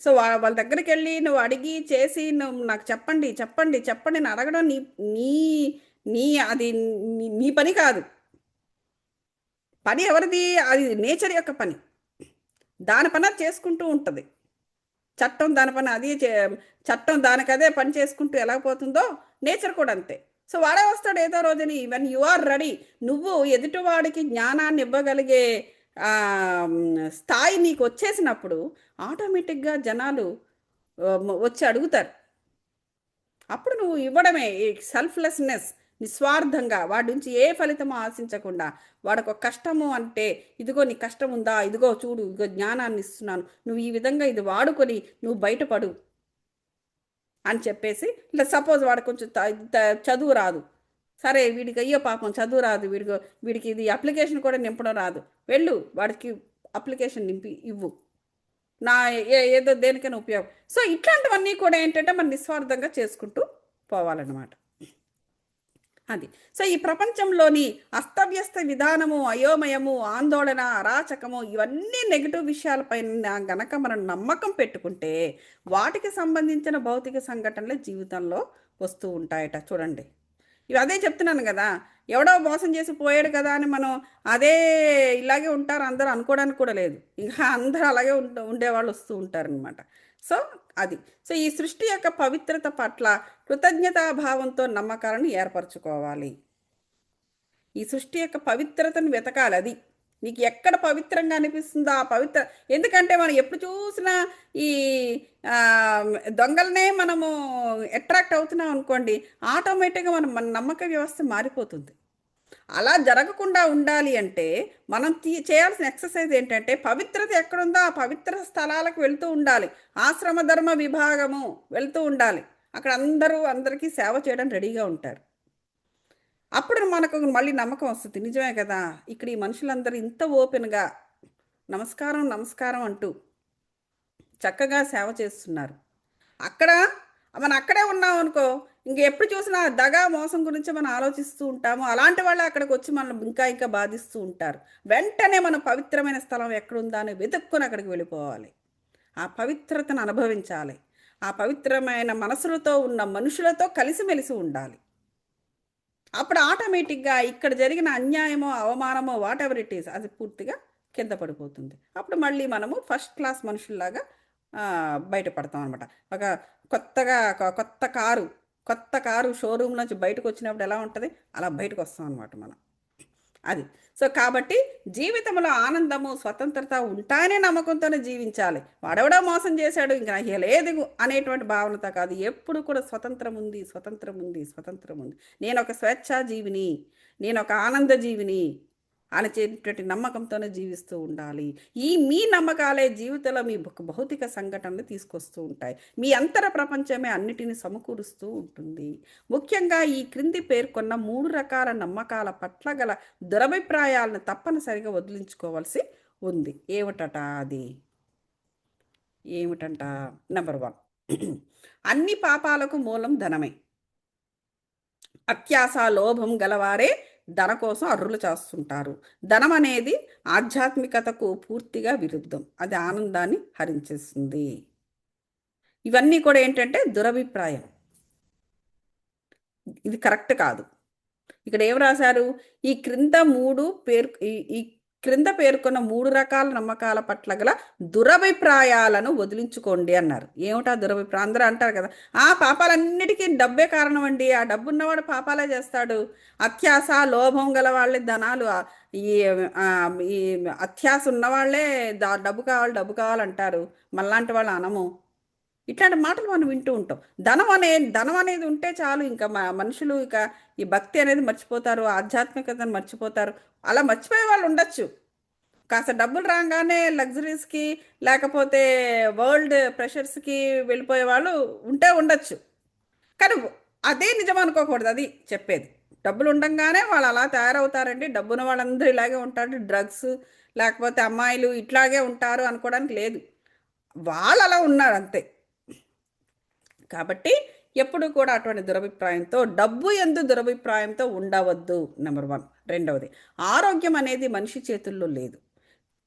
సో వాళ్ళ దగ్గరికి వెళ్ళి నువ్వు అడిగి చేసి నువ్వు నాకు చెప్పండి చెప్పండి చెప్పండి అని అడగడం నీ నీ నీ అది నీ పని కాదు. పని ఎవరిది? అది నేచర్ యొక్క పని. దాని పని అది చేసుకుంటూ ఉంటుంది. చట్టం దాని పని అది చట్టం దానికి అదే పని చేసుకుంటూ ఎలా పోతుందో నేచర్ కూడా అంతే. సో వాడే వస్తాడు ఏదో రోజుని. వెన్ యు ఆర్ రెడీ, నువ్వు ఎదుటివాడికి జ్ఞానాన్ని ఇవ్వగలిగే స్థాయి నీకు వచ్చేసినప్పుడు ఆటోమేటిక్గా జనాలు వచ్చి అడుగుతారు. అప్పుడు నువ్వు ఇవ్వడమే సెల్ఫ్లెస్నెస్, నిస్వార్థంగా వాడి నుంచి ఏ ఫలితము ఆశించకుండా. వాడికి ఒక కష్టము అంటే ఇదిగో నీ కష్టం ఉందా, ఇదిగో చూడు, ఇదిగో జ్ఞానాన్ని ఇస్తున్నాను, నువ్వు ఈ విధంగా ఇది వాడుకొని నువ్వు బయటపడు అని చెప్పేసి. ఇలా సపోజ్ వాడు కొంచెం చదువు రాదు, సరే వీడికి అయ్యో పాపం చదువు రాదు, వీడికి ఇది అప్లికేషన్ కూడా నింపడం రాదు, వెళ్ళు వాడికి అప్లికేషన్ నింపి ఇవ్వు, నా ఏదో దేనికైనా ఉపయోగం. సో ఇట్లాంటివన్నీ కూడా ఏంటంటే మనం నిస్వార్థంగా చేసుకుంటూ పోవాలన్నమాట. అది. సో ఈ ప్రపంచంలోని అస్తవ్యస్త విధానము, అయోమయము, ఆందోళన, అరాచకము, ఇవన్నీ నెగిటివ్ విషయాలపైన గనక మనం నమ్మకం పెట్టుకుంటే వాటికి సంబంధించిన భౌతిక సంఘటనలు జీవితంలో వస్తూ ఉంటాయట. చూడండి, ఇవి అదే చెప్తున్నాను కదా, ఎవడో మోసం చేసి పోయాడు కదా అని మనం అదే ఇలాగే ఉంటారు అందరూ అనుకోవడానికి కూడా లేదు. ఇంకా అందరూ అలాగే ఉండేవాళ్ళు వస్తూ ఉంటారనమాట. సో అది. సో ఈ సృష్టి యొక్క పవిత్రత పట్ల కృతజ్ఞతాభావంతో నమ్మకాలను ఏర్పరచుకోవాలి. ఈ సృష్టి యొక్క పవిత్రతను వెతకాలి. అది నీకు ఎక్కడ పవిత్రంగా అనిపిస్తుందో ఆ పవిత్ర. ఎందుకంటే మనం ఎప్పుడు చూసినా ఈ దొంగలనే మనము అట్రాక్ట్ అవుతున్నాం అనుకోండి, ఆటోమేటిక్గా మన నమ్మక వ్యవస్థ మారిపోతుంది. అలా జరగకుండా ఉండాలి అంటే మనం చేయాల్సిన ఎక్సర్సైజ్ ఏంటంటే పవిత్రత ఎక్కడుందో ఆ పవిత్ర స్థలాలకు వెళ్తూ ఉండాలి. ఆశ్రమ ధర్మ విభాగము వెళ్తూ ఉండాలి. అక్కడ అందరికీ సేవ చేయడం రెడీగా ఉంటారు. అప్పుడు మనకు మళ్ళీ నమ్మకం వస్తుంది, నిజమే కదా, ఇక్కడ ఈ మనుషులందరూ ఇంత ఓపెన్గా నమస్కారం నమస్కారం అంటూ చక్కగా సేవ చేస్తున్నారు. మనం అక్కడే ఉన్నాం అనుకో, ఇంకెప్పుడు చూసినా దగా మోసం గురించి మనం ఆలోచిస్తూ ఉంటాము. అలాంటి వాళ్ళు అక్కడికి వచ్చి మనం ఇంకా బాధిస్తూ ఉంటారు. వెంటనే మనం పవిత్రమైన స్థలం ఎక్కడుందా అని వెతుక్కొని అక్కడికి వెళ్ళిపోవాలి. ఆ పవిత్రతను అనుభవించాలి. ఆ పవిత్రమైన మనసులతో ఉన్న మనుషులతో కలిసిమెలిసి ఉండాలి. అప్పుడు ఆటోమేటిక్గా ఇక్కడ జరిగిన అన్యాయమో అవమానమో వాట్ ఎవర్ ఇట్ ఈస్ అది పూర్తిగా కింద పడిపోతుంది. అప్పుడు మళ్ళీ మనము ఫస్ట్ క్లాస్ మనుషుల్లాగా బయటపడతాం అనమాట. ఒక కొత్త కారు షోరూమ్ నుంచి బయటకు వచ్చినప్పుడు ఎలా ఉంటుంది అలా బయటకు వస్తాం అనమాట మనం. అది. సో కాబట్టి జీవితంలో ఆనందము, స్వతంత్రత ఉంటానే నమ్మకంతోనే జీవించాలి. వాడెవడో మోసం చేశాడు ఇంకా లేదు అనేటువంటి భావనతో కాదు, ఎప్పుడు కూడా స్వతంత్రం ఉంది, స్వతంత్రం ఉంది, స్వతంత్రం ఉంది, నేను ఒక స్వేచ్ఛా జీవిని, నేను ఒక ఆనంద జీవిని అనేటువంటి నమ్మకంతోనే జీవిస్తూ ఉండాలి. మీ నమ్మకాలే జీవితంలో మీ భౌతిక సంఘటనలు తీసుకొస్తూ ఉంటాయి. మీ అంతర ప్రపంచమే అన్నిటిని సమకూరుస్తూ ఉంటుంది. ముఖ్యంగా ఈ క్రింది పేర్కొన్న 3 రకాల నమ్మకాల పట్ల గల దురభిప్రాయాలను తప్పనిసరిగా వదిలించుకోవాల్సి ఉంది. ఏమిటంట? నెంబర్ 1, అన్ని పాపాలకు మూలం ధనమే. అత్యాస, లోభం గలవారే ధన కోసం అర్రులు చేస్తుంటారు. ధనం అనేది ఆధ్యాత్మికతకు పూర్తిగా విరుద్ధం. అది ఆనందాన్ని హరించేస్తుంది. ఇవన్నీ కూడా ఏంటంటే దురభిప్రాయం, ఇది కరెక్ట్ కాదు. ఇక్కడ ఏం రాశారు? ఈ క్రింద పేర్కొన్న 3 రకాల నమ్మకాల పట్ల గల దురభిప్రాయాలను వదిలించుకోండి అన్నారు. ఏమిటా దురభిప్రాయం? అందరూ అంటారు కదా, పాపాలన్నిటికీ డబ్బే కారణం అండి, ఆ డబ్బు ఉన్నవాడు పాపాలే చేస్తాడు. అత్యాస, లోభం గల వాళ్ళే ధనాలు, ఈ అత్యాస ఉన్నవాళ్లే డబ్బు కావాలంటారు. మళ్ళాంటి వాళ్ళు అనము. ఇట్లాంటి మాటలు మనం వింటూ ఉంటాం. ధనం అనేది ఉంటే చాలు, ఇంకా మనుషులు ఇక ఈ భక్తి అనేది మర్చిపోతారు, ఆధ్యాత్మికతను మర్చిపోతారు. అలా మర్చిపోయే వాళ్ళు ఉండొచ్చు. కాస్త డబ్బులు రాగానే లగ్జరీస్కి, లేకపోతే వరల్డ్ ప్రెషర్స్కి వెళ్ళిపోయే వాళ్ళు ఉండొచ్చు. కానీ అదే నిజం అనుకోకూడదు, అది చెప్పేది. డబ్బులు ఉండంగానే వాళ్ళు అలా తయారవుతారండి, డబ్బున్న వాళ్ళందరూ ఇలాగే ఉంటారు, డ్రగ్స్ లేకపోతే అమ్మాయిలు ఇట్లాగే ఉంటారు అనుకోవడానికి లేదు. వాళ్ళు అలా ఉన్నారు అంతే. కాబట్టి ఎప్పుడు కూడా అటువంటి దురభిప్రాయంతో, డబ్బు ఎందు దురభిప్రాయంతో ఉండవద్దు. నెంబర్ 1. రెండవది, ఆరోగ్యం అనేది మనిషి చేతుల్లో లేదు.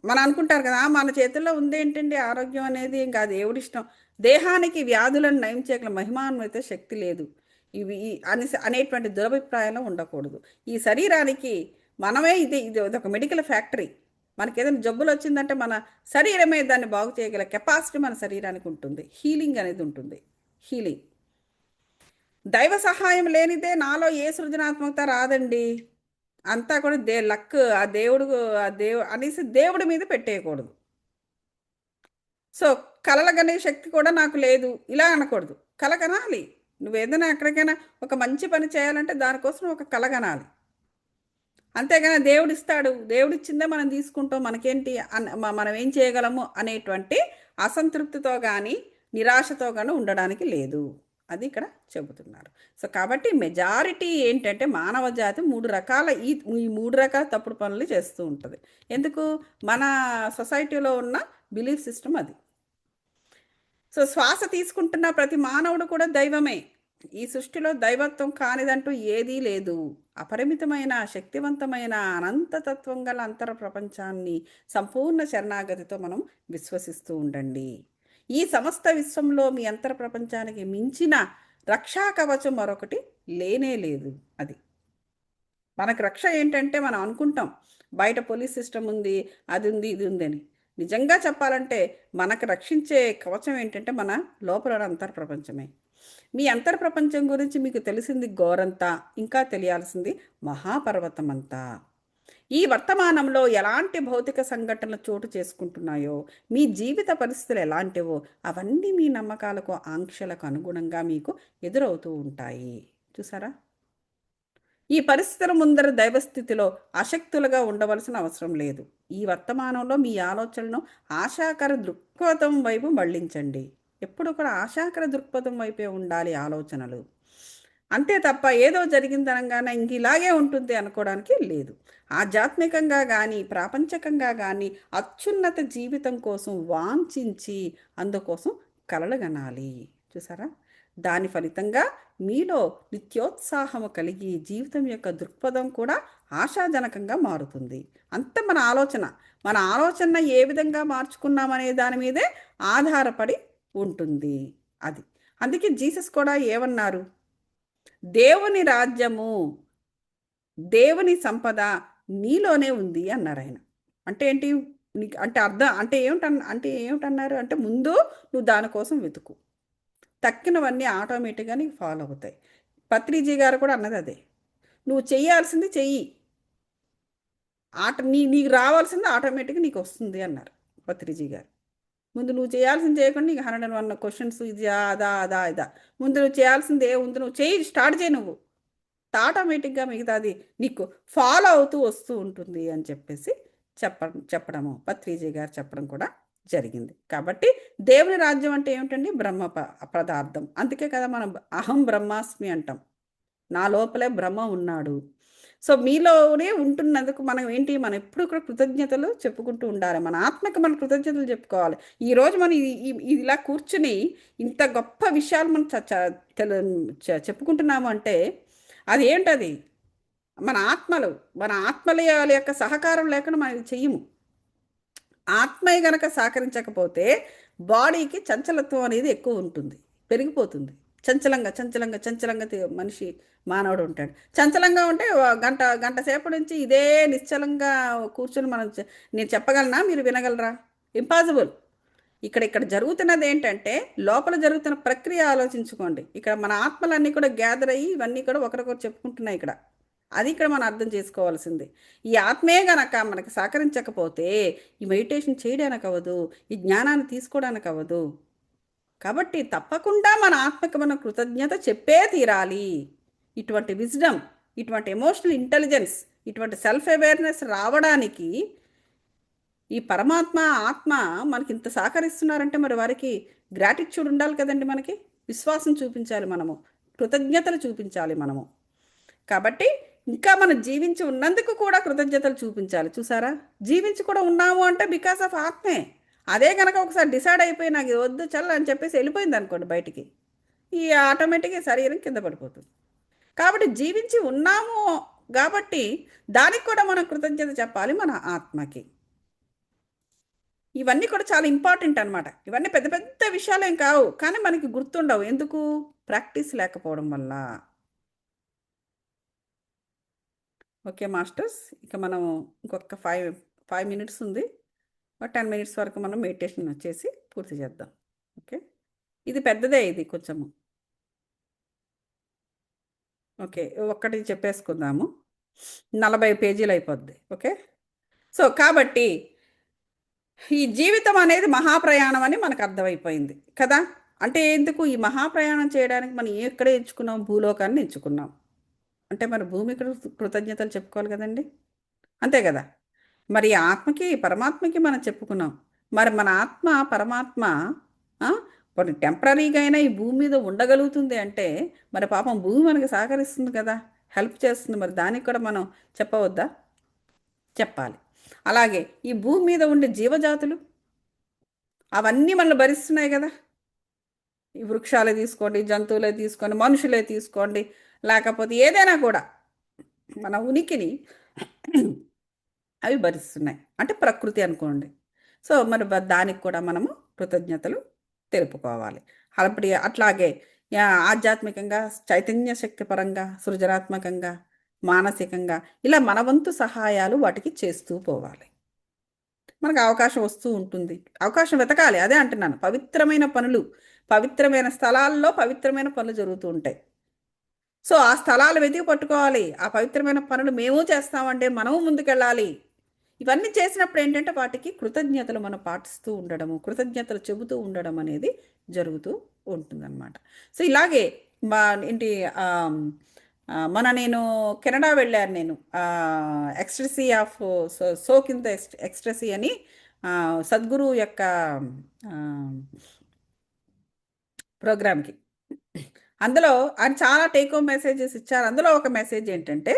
మనం అనుకుంటారు కదా, మన చేతుల్లో ఉంది ఏంటండి ఆరోగ్యం అనేది, ఇంకా దేవుడిష్టం. దేహానికి వ్యాధులను నయం చేయగల మహిమాన్విత శక్తి లేదు. ఇవి అనేటువంటి దురభిప్రాయంలో ఉండకూడదు. ఈ శరీరానికి మనమే ఇది ఒక మెడికల్ ఫ్యాక్టరీ. మనకి ఏదైనా జబ్బులు వచ్చిందంటే మన శరీరమే దాన్ని బాగు చేయగల కెపాసిటీ మన శరీరానికి ఉంటుంది. హీలింగ్ అనేది ఉంటుంది. హీలింగ్, దైవ సహాయం లేనిదే నాలో ఏ సృజనాత్మకత రాదండి. అంతా కూడా లక్, ఆ దేవుడు అనేసి దేవుడి మీద పెట్టేయకూడదు. సో కలలుగనే శక్తి కూడా నాకు లేదు ఇలా అనకూడదు. కల కనాలి. నువ్వు ఏదైనా ఎక్కడికైనా ఒక మంచి పని చేయాలంటే దానికోసం ఒక కల కనాలి. అంతేగాని దేవుడు ఇస్తాడు, దేవుడు ఇచ్చిందే మనం తీసుకుంటాం, మనకేంటి మనం ఏం చేయగలము అనేటువంటి అసంతృప్తితో కానీ నిరాశతో కానీ ఉండడానికి లేదు. అది ఇక్కడ చెబుతున్నారు. సో కాబట్టి మెజారిటీ ఏంటంటే మానవ జాతి ఈ మూడు రకాల తప్పుడు పనులు చేస్తూ ఉంటుంది. ఎందుకు? మన సొసైటీలో ఉన్న బిలీఫ్ సిస్టమ్ అది. సో శ్వాస తీసుకుంటున్న ప్రతి మానవుడు కూడా దైవమే. ఈ సృష్టిలో దైవత్వం కానిదంటూ ఏదీ లేదు. అపరిమితమైన శక్తివంతమైన అనంతతత్వం గల అంతర ప్రపంచాన్ని సంపూర్ణ శరణాగతితో మనం విశ్వసిస్తూ ఉండండి. ఈ సమస్త విశ్వంలో మీ అంతర ప్రపంచానికి మించిన రక్షా కవచం మరొకటి లేనే లేదు. అది మనకు రక్ష ఏంటంటే, మనం అనుకుంటాం బయట పోలీస్ సిస్టమ్ ఉంది, అది ఉంది, ఇది ఉందని. నిజంగా చెప్పాలంటే మనకు రక్షించే కవచం ఏంటంటే మన లోపల అంతర్ ప్రపంచమే. మీ అంతర్ ప్రపంచం గురించి మీకు తెలిసింది గోరంతా, ఇంకా తెలియాల్సింది మహాపర్వతం అంతా. ఈ వర్తమానంలో ఎలాంటి భౌతిక సంఘటనలు చోటు చేసుకుంటున్నాయో, మీ జీవిత పరిస్థితులు ఎలాంటివో అవన్నీ మీ నమ్మకాలకు ఆంక్షలకు అనుగుణంగా మీకు ఎదురవుతూ ఉంటాయి. చూసారా? ఈ పరిస్థితుల ముందర దైవస్థితిలో అశక్తులుగా ఉండవలసిన అవసరం లేదు. ఈ వర్తమానంలో మీ ఆలోచనలను ఆశాకర దృక్పథం వైపు మళ్లించండి. ఎప్పుడు కూడా ఆశాకర దృక్పథం వైపే ఉండాలి ఆలోచనలు. అంతే తప్ప ఏదో జరిగిందనగానే ఇంక ఇలాగే ఉంటుంది అనుకోవడానికి లేదు. ఆధ్యాత్మికంగా కానీ ప్రాపంచకంగా కానీ అత్యున్నత జీవితం కోసం వాంఛించి అందుకోసం కలలు కనాలి. చూసారా? దాని ఫలితంగా మీలో నిత్యోత్సాహము కలిగి జీవితం యొక్క దృక్పథం కూడా ఆశాజనకంగా మారుతుంది. అంత మన ఆలోచన ఏ విధంగా మార్చుకున్నామనే దాని మీదే ఆధారపడి ఉంటుంది. అది అందుకే జీసస్ కూడా ఏమన్నారు? దేవుని రాజ్యము, దేవుని సంపద నీలోనే ఉంది అన్నారు ఆయన. అంటే ఏంటి? అంటే అర్థం అంటే ఏమిటన్నారు అంటే, ముందు నువ్వు దానికోసం వెతుకు, తక్కినవన్నీ ఆటోమేటిక్గా నీకు ఫాలో అవుతాయి. పత్రిజీ గారు కూడా అన్నది అదే. నువ్వు చెయ్యాల్సింది చెయ్యి, నీకు రావాల్సింది ఆటోమేటిక్గా నీకు వస్తుంది అన్నారు పత్రిజీ గారు. ముందు నువ్వు చేయాల్సింది చేయకుండా నీకు 101 క్వశ్చన్స్, ఇది ఇదా. ముందు నువ్వు చేయాల్సింది ఏముంది, నువ్వు స్టార్ట్ చేయి, నువ్వు ఆటోమేటిక్గా మిగతాది నీకు ఫాలో అవుతూ వస్తూ ఉంటుంది అని చెప్పేసి చెప్పడము పత్రిజీ గారు చెప్పడం కూడా జరిగింది. కాబట్టి దేవుని రాజ్యం అంటే ఏమిటండి? బ్రహ్మ పదార్థం. అందుకే కదా మనం అహం బ్రహ్మాస్మి అంటాం. నా లోపలే బ్రహ్మ ఉన్నాడు. సో మీలోనే ఉంటున్నందుకు మనం ఎప్పుడు కూడా కృతజ్ఞతలు చెప్పుకుంటూ ఉండాలి. మన ఆత్మకి మనం కృతజ్ఞతలు చెప్పుకోవాలి. ఈరోజు మనం ఇలా కూర్చుని ఇంత గొప్ప విషయాలు మనం చెప్పుకుంటున్నాము అంటే అది ఏంటది? మన ఆత్మల యొక్క సహకారం లేకుండా మనం ఇది చెయ్యము. ఆత్మయ్య గనక సహకరించకపోతే బాడీకి చంచలత్వం అనేది ఎక్కువ ఉంటుంది, పెరిగిపోతుంది. చంచలంగా మనిషి మానవుడు ఉంటాడు. చంచలంగా ఉంటే గంట సేపటి నుంచి ఇదే నిశ్చలంగా కూర్చొని నేను చెప్పగలనా? మీరు వినగలరా? ఇంపాసిబుల్. ఇక్కడ జరుగుతున్నది ఏంటంటే, లోపల జరుగుతున్న ప్రక్రియ ఆలోచించుకోండి. ఇక్కడ మన ఆత్మలన్నీ కూడా గ్యాదర్ అయ్యి ఇవన్నీ కూడా ఒకరికొకరు చెప్పుకుంటున్నాయి ఇక్కడ. అది ఇక్కడ మనం అర్థం చేసుకోవాల్సింది. ఈ ఆత్మే గనక మనకి సహకరించకపోతే ఈ మెడిటేషన్ చేయడానికి అవ్వదు, ఈ జ్ఞానాన్ని తీసుకోవడానికి అవ్వదు. కాబట్టి తప్పకుండా మన ఆత్మకి మనం కృతజ్ఞత చెప్పే తీరాలి. ఇటువంటి విజ్డమ్, ఇటువంటి ఎమోషనల్ ఇంటెలిజెన్స్, ఇటువంటి సెల్ఫ్ అవేర్నెస్ రావడానికి ఈ పరమాత్మ ఆత్మ మనకి ఇంత సహకరిస్తున్నారంటే మరి వారికి గ్రాటిట్యూడ్ ఉండాలి కదండి. మనకి విశ్వాసం చూపించాలి, మనము కృతజ్ఞతలు చూపించాలి మనము. కాబట్టి ఇంకా మనం జీవించి ఉన్నందుకు కూడా కృతజ్ఞతలు చూపించాలి. చూసారా, జీవించి కూడా ఉన్నాము అంటే బికాస్ ఆఫ్ ఆత్మే. అదే కనుక ఒకసారి డిసైడ్ అయిపోయి నాకు ఇది వద్దు చల్ల అని చెప్పేసి వెళ్ళిపోయింది అనుకోండి బయటికి, ఈ ఆటోమేటిక్గా శరీరం కింద పడిపోతుంది. కాబట్టి జీవించి ఉన్నాము కాబట్టి దానికి కూడా మనం కృతజ్ఞత చెప్పాలి మన ఆత్మకి. ఇవన్నీ కూడా చాలా ఇంపార్టెంట్ అనమాట. ఇవన్నీ పెద్ద పెద్ద విషయాలేం కావు, కానీ మనకి గుర్తుండవు. ఎందుకు? ప్రాక్టీస్ లేకపోవడం వల్ల. ఓకే మాస్టర్స్, ఇక మనం ఇంకొక 5 మినిట్స్ ఉంది. 10 మినిట్స్ వరకు మనం మెడిటేషన్ వచ్చేసి పూర్తి చేద్దాం. ఓకే, ఇది పెద్దదే, ఇది కొంచెము. ఓకే, ఒక్కటి చెప్పేసుకుందాము, 40 పేజీలు అయిపోద్ది. ఓకే, సో కాబట్టి ఈ జీవితం అనేది మహాప్రయాణం అని మనకు అర్థమైపోయింది కదా. అంటే ఎందుకు ఈ మహాప్రయాణం చేయడానికి మనం ఎక్కడ ఎంచుకున్నాం? భూలోకాన్ని ఎంచుకున్నాం. అంటే మన భూమికి కృతజ్ఞతలు చెప్పుకోవాలి కదండి, అంతే కదా. మరి ఆత్మకి పరమాత్మకి మనం చెప్పుకున్నాం. మరి మన ఆత్మ పరమాత్మ కొన్ని టెంపరీగా అయినా ఈ భూమి మీద ఉండగలుగుతుంది అంటే మరి పాపం భూమి మనకి సహకరిస్తుంది కదా, హెల్ప్ చేస్తుంది. మరి దానికి కూడా మనం చెప్పవద్దా? చెప్పాలి. అలాగే ఈ భూమి మీద ఉండే జీవజాతులు అవన్నీ మనల్ని భరిస్తున్నాయి కదా. ఈ వృక్షాలే తీసుకోండి, జంతువులే తీసుకోండి, మనుషులే తీసుకోండి, లేకపోతే ఏదైనా కూడా మన ఉనికిని అవి భరిస్తున్నాయి. అంటే ప్రకృతి అనుకోండి. సో మరి దానికి కూడా మనము కృతజ్ఞతలు తెలుపుకోవాలి. అప్పుడు అట్లాగే ఆధ్యాత్మికంగా, చైతన్య శక్తి పరంగా, సృజనాత్మకంగా, మానసికంగా ఇలా మన వంతు సహాయాలు వాటికి చేస్తూ పోవాలి. మనకు అవకాశం వస్తూ ఉంటుంది, అవకాశం వెతకాలి. అదే అంటున్నాను, పవిత్రమైన పనులు, పవిత్రమైన స్థలాల్లో పవిత్రమైన పనులు జరుగుతూ ఉంటాయి. సో ఆ స్థలాలు వెతికి పట్టుకోవాలి. ఆ పవిత్రమైన పనులు మేము చేస్తామంటే మనము ముందుకెళ్ళాలి. ఇవన్నీ చేసినప్పుడు ఏంటంటే వాటికి కృతజ్ఞతలు మనం పాటిస్తూ ఉండడము, కృతజ్ఞతలు చెబుతూ ఉండడం అనేది జరుగుతూ ఉంటుందన్నమాట. సో ఇలాగే మా ఏంటి నేను కెనడా వెళ్ళాను. నేను ఎక్స్ట్రసీ ఆఫ్ సోకిన్ ద ఎక్స్ట్రసీ అని సద్గురు యొక్క ప్రోగ్రామ్కి. అందులో ఆయన చాలా టేక్ హోమ్ మెసేజెస్ ఇచ్చారు. అందులో ఒక మెసేజ్ ఏంటంటే,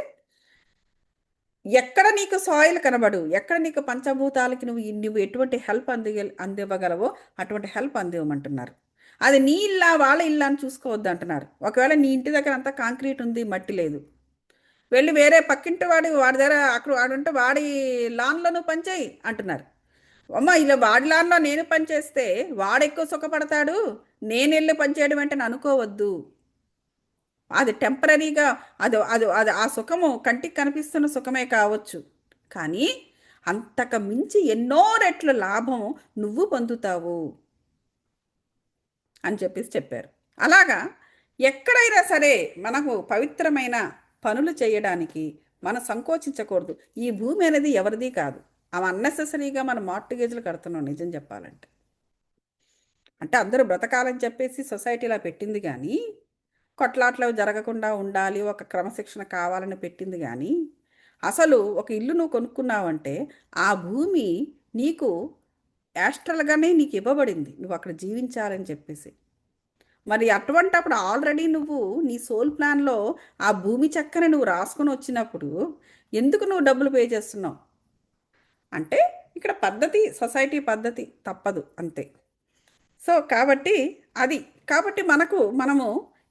ఎక్కడ నీకు సాయిల్ కనబడు, ఎక్కడ నీకు పంచభూతాలకి నువ్వు ఎటువంటి హెల్ప్ అందివ్వగలవో అటువంటి హెల్ప్ అందివ్వమంటున్నారు. అది నీ ఇల్లా వాళ్ళ ఇల్లా అని చూసుకోవద్దు అంటున్నారు. ఒకవేళ నీ ఇంటి దగ్గర అంతా కాంక్రీట్ ఉంది, మట్టి లేదు, వెళ్ళి వేరే పక్కింటి వాడి దగ్గర అక్కడ వాడుంటే వాడి లాన్లో పనిచేయి అంటున్నారు. అమ్మ ఇలా వాడి లాన్లో నేను పనిచేస్తే వాడు ఎక్కువ సుఖపడతాడు, నేను వెళ్ళి పనిచేయడం అంటే అనుకోవద్దు. అది టెంపరీగా, అది అది అది ఆ సుఖము కంటికి కనిపిస్తున్న సుఖమే కావచ్చు, కానీ అంతకు మించి ఎన్నో రెట్ల లాభం నువ్వు పొందుతావు అని చెప్పేసి చెప్పారు. అలాగా ఎక్కడైనా సరే మనకు పవిత్రమైన పనులు చేయడానికి మనం సంకోచించకూడదు. ఈ భూమి అనేది ఎవరిది కాదు. అవి అన్నెసెసరీగా మనం మార్టిగేజ్లు కడుతున్నాం నిజం చెప్పాలంటే. అంటే అందరూ బ్రతకాలని చెప్పేసి సొసైటీలా పెట్టింది, కానీ కొట్లాట్లు జరగకుండా ఉండాలి, ఒక క్రమశిక్షణ కావాలని పెట్టింది. కానీ అసలు ఒక ఇల్లు నువ్వు కొనుక్కున్నావంటే ఆ భూమి నీకు యాస్ట్రల్గానే నీకు ఇవ్వబడింది, నువ్వు అక్కడ జీవించాలని చెప్పేసి. మరి అటువంటప్పుడు ఆల్రెడీ నువ్వు నీ సోల్ ప్లాన్లో ఆ భూమి చక్కని నువ్వు రాసుకొని వచ్చినప్పుడు ఎందుకు నువ్వు డబ్బులు పే చేస్తున్నావు? అంటే ఇక్కడ పద్ధతి, సొసైటీ పద్ధతి తప్పదు అంతే. సో కాబట్టి అది, కాబట్టి మనము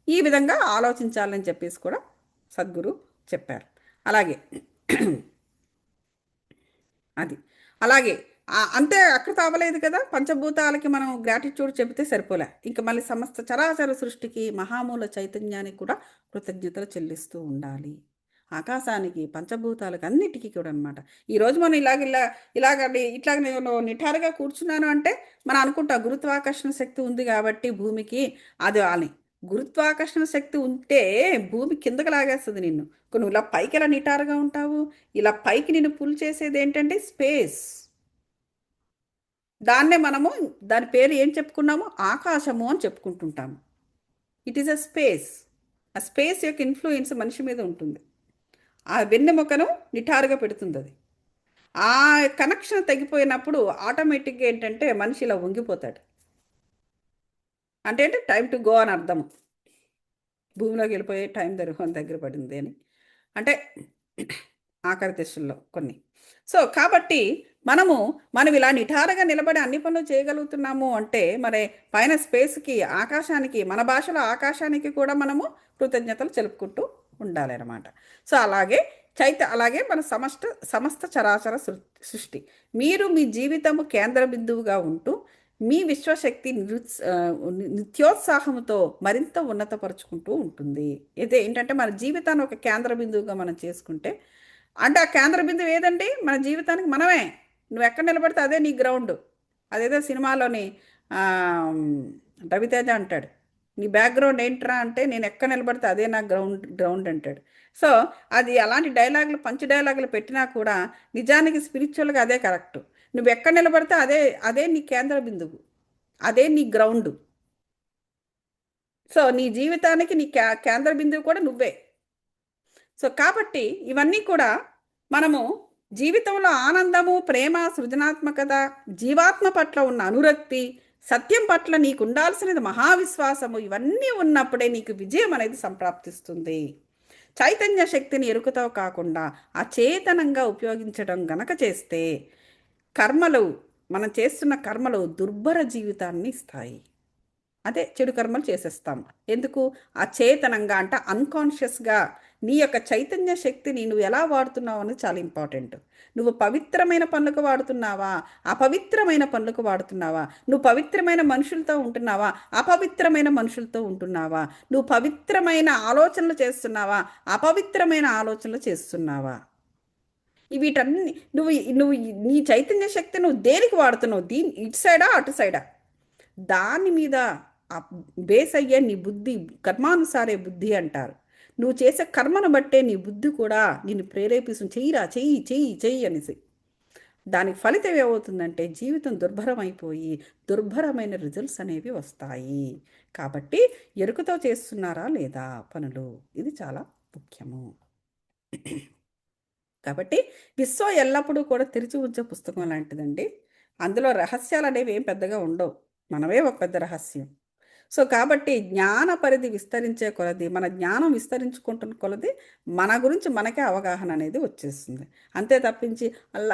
ఈ విధంగా ఆలోచించాలని చెప్పేసి కూడా సద్గురు చెప్పారు. అలాగే అది అలాగే అంతే అక్కడ అవ్వలేదు కదా. పంచభూతాలకి మనం గ్రాటిట్యూడ్ చెబితే సరిపోలే, ఇంకా మళ్ళీ సమస్త చరాచర సృష్టికి మహామూల చైతన్యానికి కూడా కృతజ్ఞతలు చెల్లిస్తూ ఉండాలి. ఆకాశానికి, పంచభూతాలకు, అన్నిటికీ కూడా అనమాట. ఈరోజు మనం ఇట్లాగ నేను నిఠారుగా కూర్చున్నాను అంటే మనం అనుకుంటాం గురుత్వాకర్షణ శక్తి ఉంది కాబట్టి భూమికి, అది అని. గురుత్వాకర్షణ శక్తి ఉంటే భూమి కిందకి లాగేస్తుంది నిన్ను. నువ్వు ఇలా పైకి ఎలా నిటారుగా ఉంటావు? ఇలా పైకి నిన్ను పుల్ చేసేది ఏంటంటే స్పేస్. దాన్నే మనము దాని పేరు ఏం చెప్పుకున్నాము? ఆకాశము అని చెప్పుకుంటుంటాము. It is a space. ఆ స్పేస్ యొక్క ఇన్ఫ్లుయెన్స్ మనిషి మీద ఉంటుంది. ఆ వెన్నెముకను నిటారుగా పెడుతుంది అది. ఆ కనెక్షన్ తగ్గిపోయినప్పుడు ఆటోమేటిక్గా ఏంటంటే మనిషి ఇలా వంగిపోతాడు. అంటే టైం టు గో అని అర్థం. భూమిలోకి వెళ్ళిపోయే టైం దగ్గర పడింది అని అంటే ఆఖరి దశల్లో కొన్ని. సో కాబట్టి మనం ఇలా నిటారుగా నిలబడి అన్ని పనులు చేయగలుగుతున్నాము అంటే మరి పైన స్పేస్కి, ఆకాశానికి, మన భాషలో ఆకాశానికి కూడా మనము కృతజ్ఞతలు తెలుపుకుంటూ ఉండాలి అన్నమాట. సో అలాగే మన సమస్త చరాచర సృష్టి, మీరు మీ జీవితము కేంద్ర బిందువుగా ఉంటూ మీ విశ్వశక్తి నిత్యోత్సాహంతో మరింత ఉన్నతపరుచుకుంటూ ఉంటుంది. అయితే ఏంటంటే మన జీవితాన్ని ఒక కేంద్ర బిందువుగా మనం చేసుకుంటే, అంటే ఆ కేంద్ర బిందువు ఏదండి? మన జీవితానికి మనమే. నువ్వు ఎక్కడ నిలబడితే అదే నీ గ్రౌండ్. అదేదో సినిమాలోని రవితేజ అంటాడు, నీ బ్యాక్గ్రౌండ్ ఏంట్రా అంటే, నేను ఎక్కడ నిలబడితే అదే నా గ్రౌండ్ అంటాడు. సో అది అలాంటి డైలాగులు, పంచ్ డైలాగులు పెట్టినా కూడా నిజానికి స్పిరిచువల్గా అదే కరెక్ట్. నువ్వు ఎక్కడ నిలబడితే అదే నీ కేంద్ర బిందువు, అదే నీ గ్రౌండ్. సో నీ జీవితానికి నీ కేంద్ర బిందువు కూడా నువ్వే. సో కాబట్టి ఇవన్నీ కూడా మనము జీవితంలో ఆనందము, ప్రేమ, సృజనాత్మకత, జీవాత్మ పట్ల ఉన్న అనురక్తి, సత్యం పట్ల నీకు ఉండాల్సినది మహావిశ్వాసము, ఇవన్నీ ఉన్నప్పుడే నీకు విజయం అనేది సంప్రాప్తిస్తుంది. చైతన్య శక్తిని ఎరుకుతో కాకుండా అచేతనంగా ఉపయోగించడం గనక చేస్తే మనం చేస్తున్న కర్మలు దుర్భర జీవితాన్ని ఇస్తాయి. అదే చెడు కర్మలు చేసేస్తాం. ఎందుకు? అచేతనంగా అంటే అన్కాన్షియస్గా నీ యొక్క చైతన్య శక్తిని నువ్వు ఎలా వాడుతున్నావు అనేది చాలా ఇంపార్టెంట్. నువ్వు పవిత్రమైన పనులకు వాడుతున్నావా, అపవిత్రమైన పనులకు వాడుతున్నావా? నువ్వు పవిత్రమైన మనుషులతో ఉంటున్నావా, అపవిత్రమైన మనుషులతో ఉంటున్నావా? నువ్వు పవిత్రమైన ఆలోచనలు చేస్తున్నావా, అపవిత్రమైన ఆలోచనలు చేస్తున్నావా? వీటన్ని నువ్వు నువ్వు నీ చైతన్య శక్తి నువ్వు దేనికి వాడుతున్నావు? ఇటు సైడా అటు సైడా? దాని మీద బేస్ అయ్యే నీ బుద్ధి, కర్మానుసారే బుద్ధి అంటారు. నువ్వు చేసే కర్మను బట్టే నీ బుద్ధి కూడా నిన్ను ప్రేరేపిస్తుంది, చెయ్యిరా, చెయ్యి చెయ్యి చెయ్యి అనేసి. దానికి ఫలితం ఏమవుతుందంటే జీవితం దుర్భరమైపోయి దుర్భరమైన రిజల్ట్స్ అనేవి వస్తాయి. కాబట్టి ఎరుకతో చేస్తున్నారా లేదా పనులు, ఇది చాలా ముఖ్యము. కాబట్టి విశ్వం ఎల్లప్పుడూ కూడా తెరిచి ఉంచే పుస్తకం లాంటిదండి. అందులో రహస్యాలు అనేవి ఏం పెద్దగా ఉండవు, మనమే ఒక పెద్ద రహస్యం. సో కాబట్టి జ్ఞాన పరిధి విస్తరించే కొలది, మన జ్ఞానం విస్తరించుకుంటున్న కొలది మన గురించి మనకే అవగాహన అనేది వచ్చేస్తుంది. అంతే తప్పించి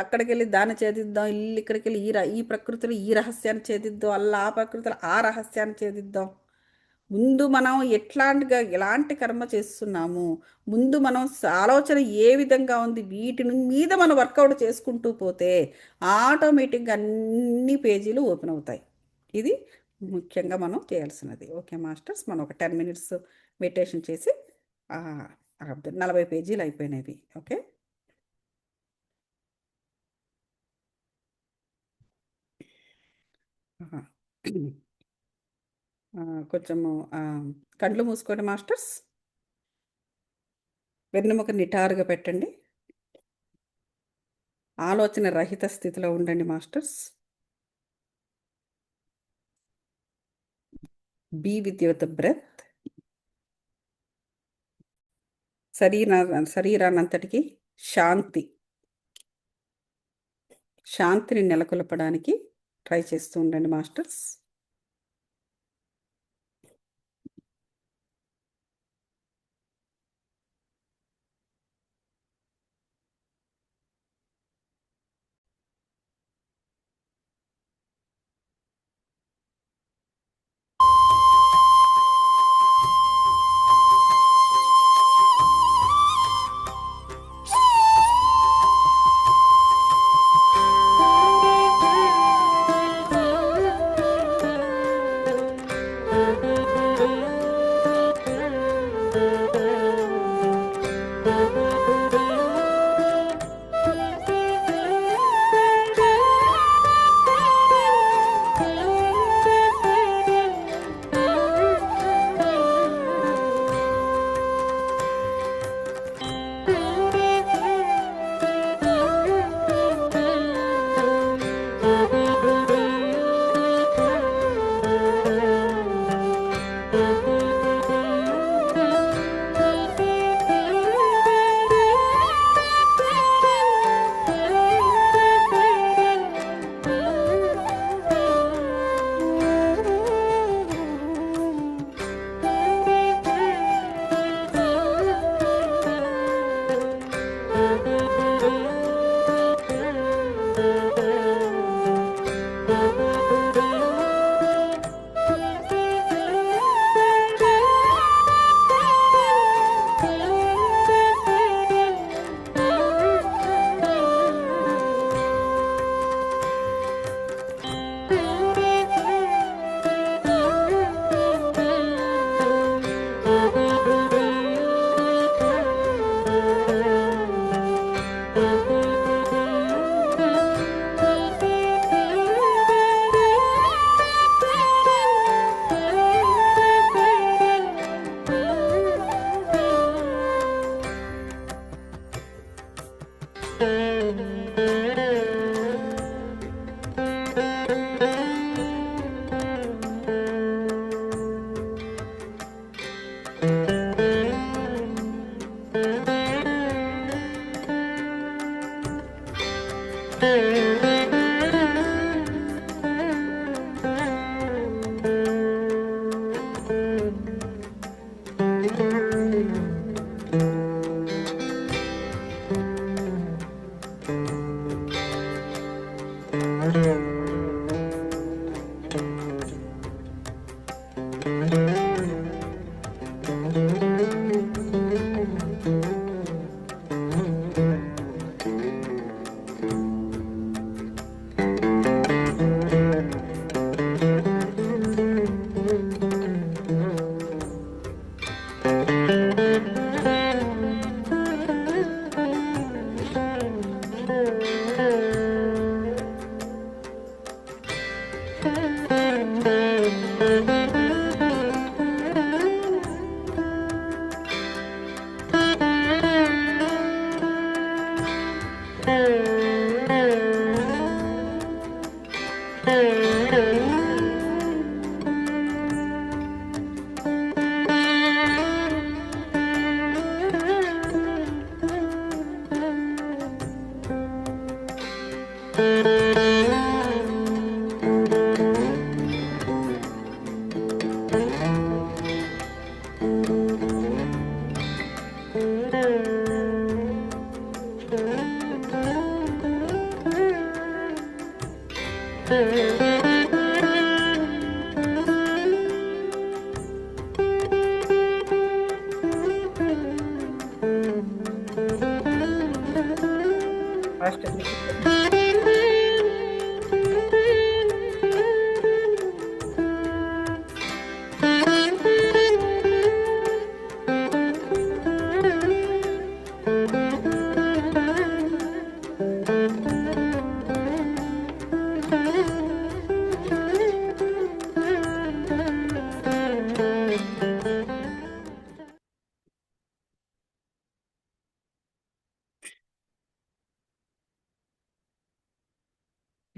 అక్కడికి వెళ్ళి దాన్ని ఛేదిద్దాం, ఇక్కడికి వెళ్ళి ఈ ప్రకృతిలో ఈ రహస్యాన్ని ఛేదిద్దాం, ఆ ప్రకృతిలో ఆ రహస్యాన్ని ఛేదిద్దాం. ముందు మనం ఎలాంటి కర్మ చేస్తున్నాము, ముందు మనం ఆలోచన ఏ విధంగా ఉంది, వీటి మీద మనం వర్కౌట్ చేసుకుంటూ పోతే ఆటోమేటిక్గా అన్ని పేజీలు ఓపెన్ అవుతాయి. ఇది ముఖ్యంగా మనం చేయాల్సినది. ఓకే మాస్టర్స్, మనం ఒక 10 minutes మెడిటేషన్ చేసి 40 పేజీలు అయిపోయినవి. ఓకే, కొంచెము కళ్ళు మూసుకోండి మాస్టర్స్. వెన్నెముక నిటారుగా పెట్టండి. ఆలోచన రహిత స్థితిలో ఉండండి masters. Be with your the breath. శరీరాన్నంతటికి శాంతిని నెలకొల్పడానికి ట్రై చేస్తూ ఉండండి masters.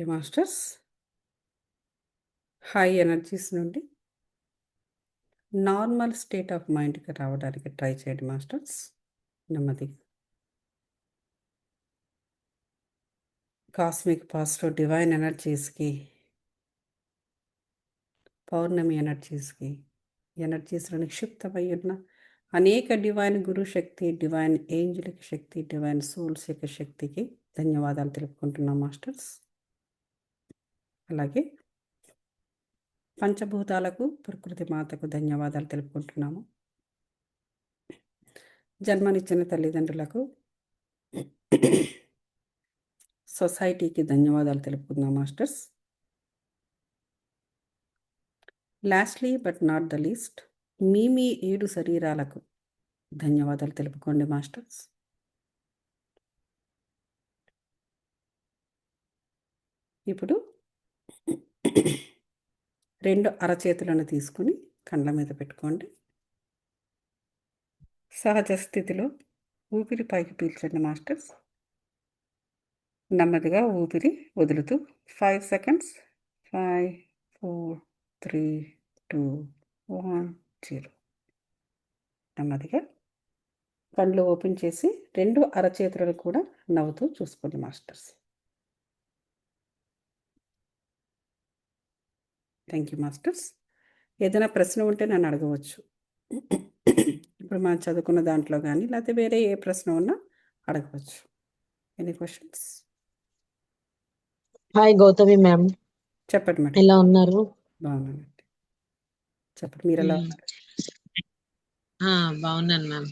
Okay masters, high energies నుండి నార్మల్ స్టేట్ ఆఫ్ మైండ్కి రావడానికి ట్రై చేయండి మాస్టర్స్. నెమ్మదిగా కాస్మిక్ పాజిటివ్ డివైన్ ఎనర్జీస్కి, పౌర్ణమి ఎనర్జీస్లో నిక్షిప్తమై ఉన్న అనేక డివైన్ గురు శక్తి, డివైన్ ఏంజలిక్ శక్తి, డివైన్ సోల్స్ యొక్క శక్తికి ధన్యవాదాలు తెలుపుకుంటున్నాం మాస్టర్స్. అలాగే పంచభూతాలకు, ప్రకృతి మాతకు ధన్యవాదాలు తెలుపుకుంటున్నాము. జన్మనిచ్చిన తల్లిదండ్రులకు, సొసైటీకి ధన్యవాదాలు తెలుపుకుందాం masters. Lastly but not the least, మీ 7 శరీరాలకు ధన్యవాదాలు తెలుపుకోండి మాస్టర్స్. ఇప్పుడు 2 అరచేతులను తీసుకుని కండ్ల మీద పెట్టుకోండి. సహజ స్థితిలో ఊపిరి పైకి పీల్చండి మాస్టర్స్. నెమ్మదిగా ఊపిరి వదులుతూ 5 సెకండ్స్, 5, 4, 3, 2, 1, 0. నెమ్మదిగా కళ్ళు ఓపెన్ చేసి 2 అరచేతులను కూడా నవ్వుతూ చూసుకోండి మాస్టర్స్. Thank you masters. ఏదైనా ప్రశ్న ఉంటే నన్ను అడగవచ్చు. ఇప్పుడు మనం చదువుకున్న దాంట్లో కానీ లేకపోతే వేరే ఏ ప్రశ్న ఉన్నా అడగవచ్చు. Any questions? Hi Gautami ma'am, చెప్పండి మేడం. ఎలా ఉన్నారు? బాగున్నానండి. చెప్పండి, మీరు ఎలా ఉన్నారు? బాగున్నాను మ్యామ్.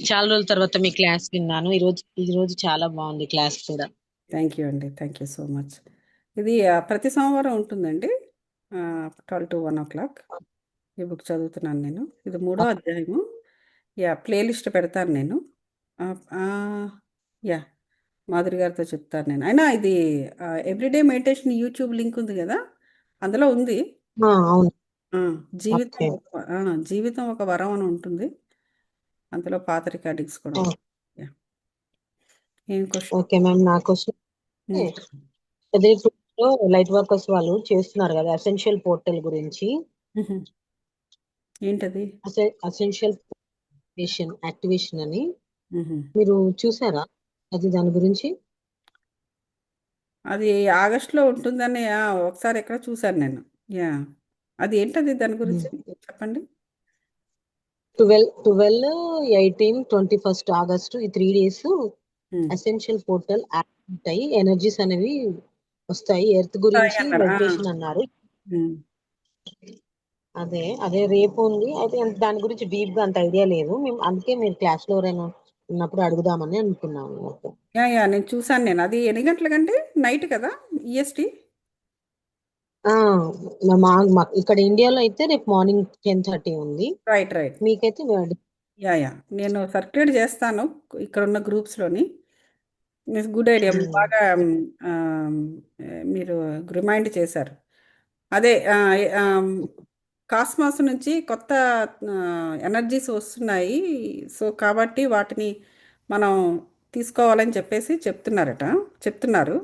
చాలా రోజుల తర్వాత మీ క్లాస్ విన్నాను. ఈ రోజు చాలా బాగుంది క్లాస్ కూడా. థ్యాంక్ యూ అండి, థ్యాంక్ యూ సో మచ్. ఇది ప్రతి సోమవారం ఉంటుందండి, 12 to 1 o'clock. ఈ బుక్ చదువుతున్నాను నేను. ఇది 3వ అధ్యాయము. ప్లేలిస్ట్ పెడతాను నేను. యా మాధురి గారితో చెప్తాను నేను. అయినా ఇది ఎవ్రీడే మెడిటేషన్ యూట్యూబ్ లింక్ ఉంది కదా, అందులో ఉంది. అవును. జీవితం ఓకే. జీవితం ఒక వరం అని ఉంటుంది, అందులో పాత రికార్డింగ్స్ కూడా ఓ, ఉంటాయి. యా ఏం క్వశ్చన్? ఓకే మ్యామ్, నా క్వశ్చన్ అదే లైట్ వర్కర్స్ వాళ్ళు చేస్తున్నారు కదా అసెన్షియల్ పోర్టల్ గురించి. ఏంటది? అసెన్షియల్ యాక్టివేషన్ అని మ్హూ. మీరు చూసారా? దాని గురించి అది ఆగస్టులో ఉంటుందని ఒకసారి ఎక్కడ చూశాను నేను. యా అది ఏంటది, దాని గురించి చెప్పండి. 12, 18, 21 ఆగస్టు ఈ 3 days మ్. అసెన్షియల్ పోర్టల్ యాక్టివేట్ అయ్యి ఎనర్జీస్ అనేవి వస్తాయి. ఎర్త్ సాయి గురించి అన్నారు. వైబ్రేషన్ అన్నారు. మ్. అదే రేపు ఉంది. అయితే దాని గురించి డీప్ గా అంత ఐడియా లేదు. మేము అందుకే మీరు క్లాస్ లో ఎవరైనా ఉన్నప్పుడు అడుగుదామని అనుకున్నాము. ఓకే. యా నేను చూశాను. నేను అది ఎన్ని గంటలకంటే నైట్ కదా, ఈఎస్టీ. ఆ, ఇక్కడ ఇండియాలో అయితే రేపు మార్నింగ్ 10:30 ఉంది. Right right. మీకైతే యా నేను సర్క్యులేట్ చేస్తాను ఇక్కడ ఉన్న గ్రూప్స్లోని. గుడ్ ఐడియా, బాగా మీరు రిమైండ్ చేశారు. అదే కాస్మాస్ నుంచి కొత్త ఎనర్జీస్ వస్తున్నాయి. సో కాబట్టి వాటిని మనం తీసుకోవాలని చెప్పేసి చెప్తున్నారు.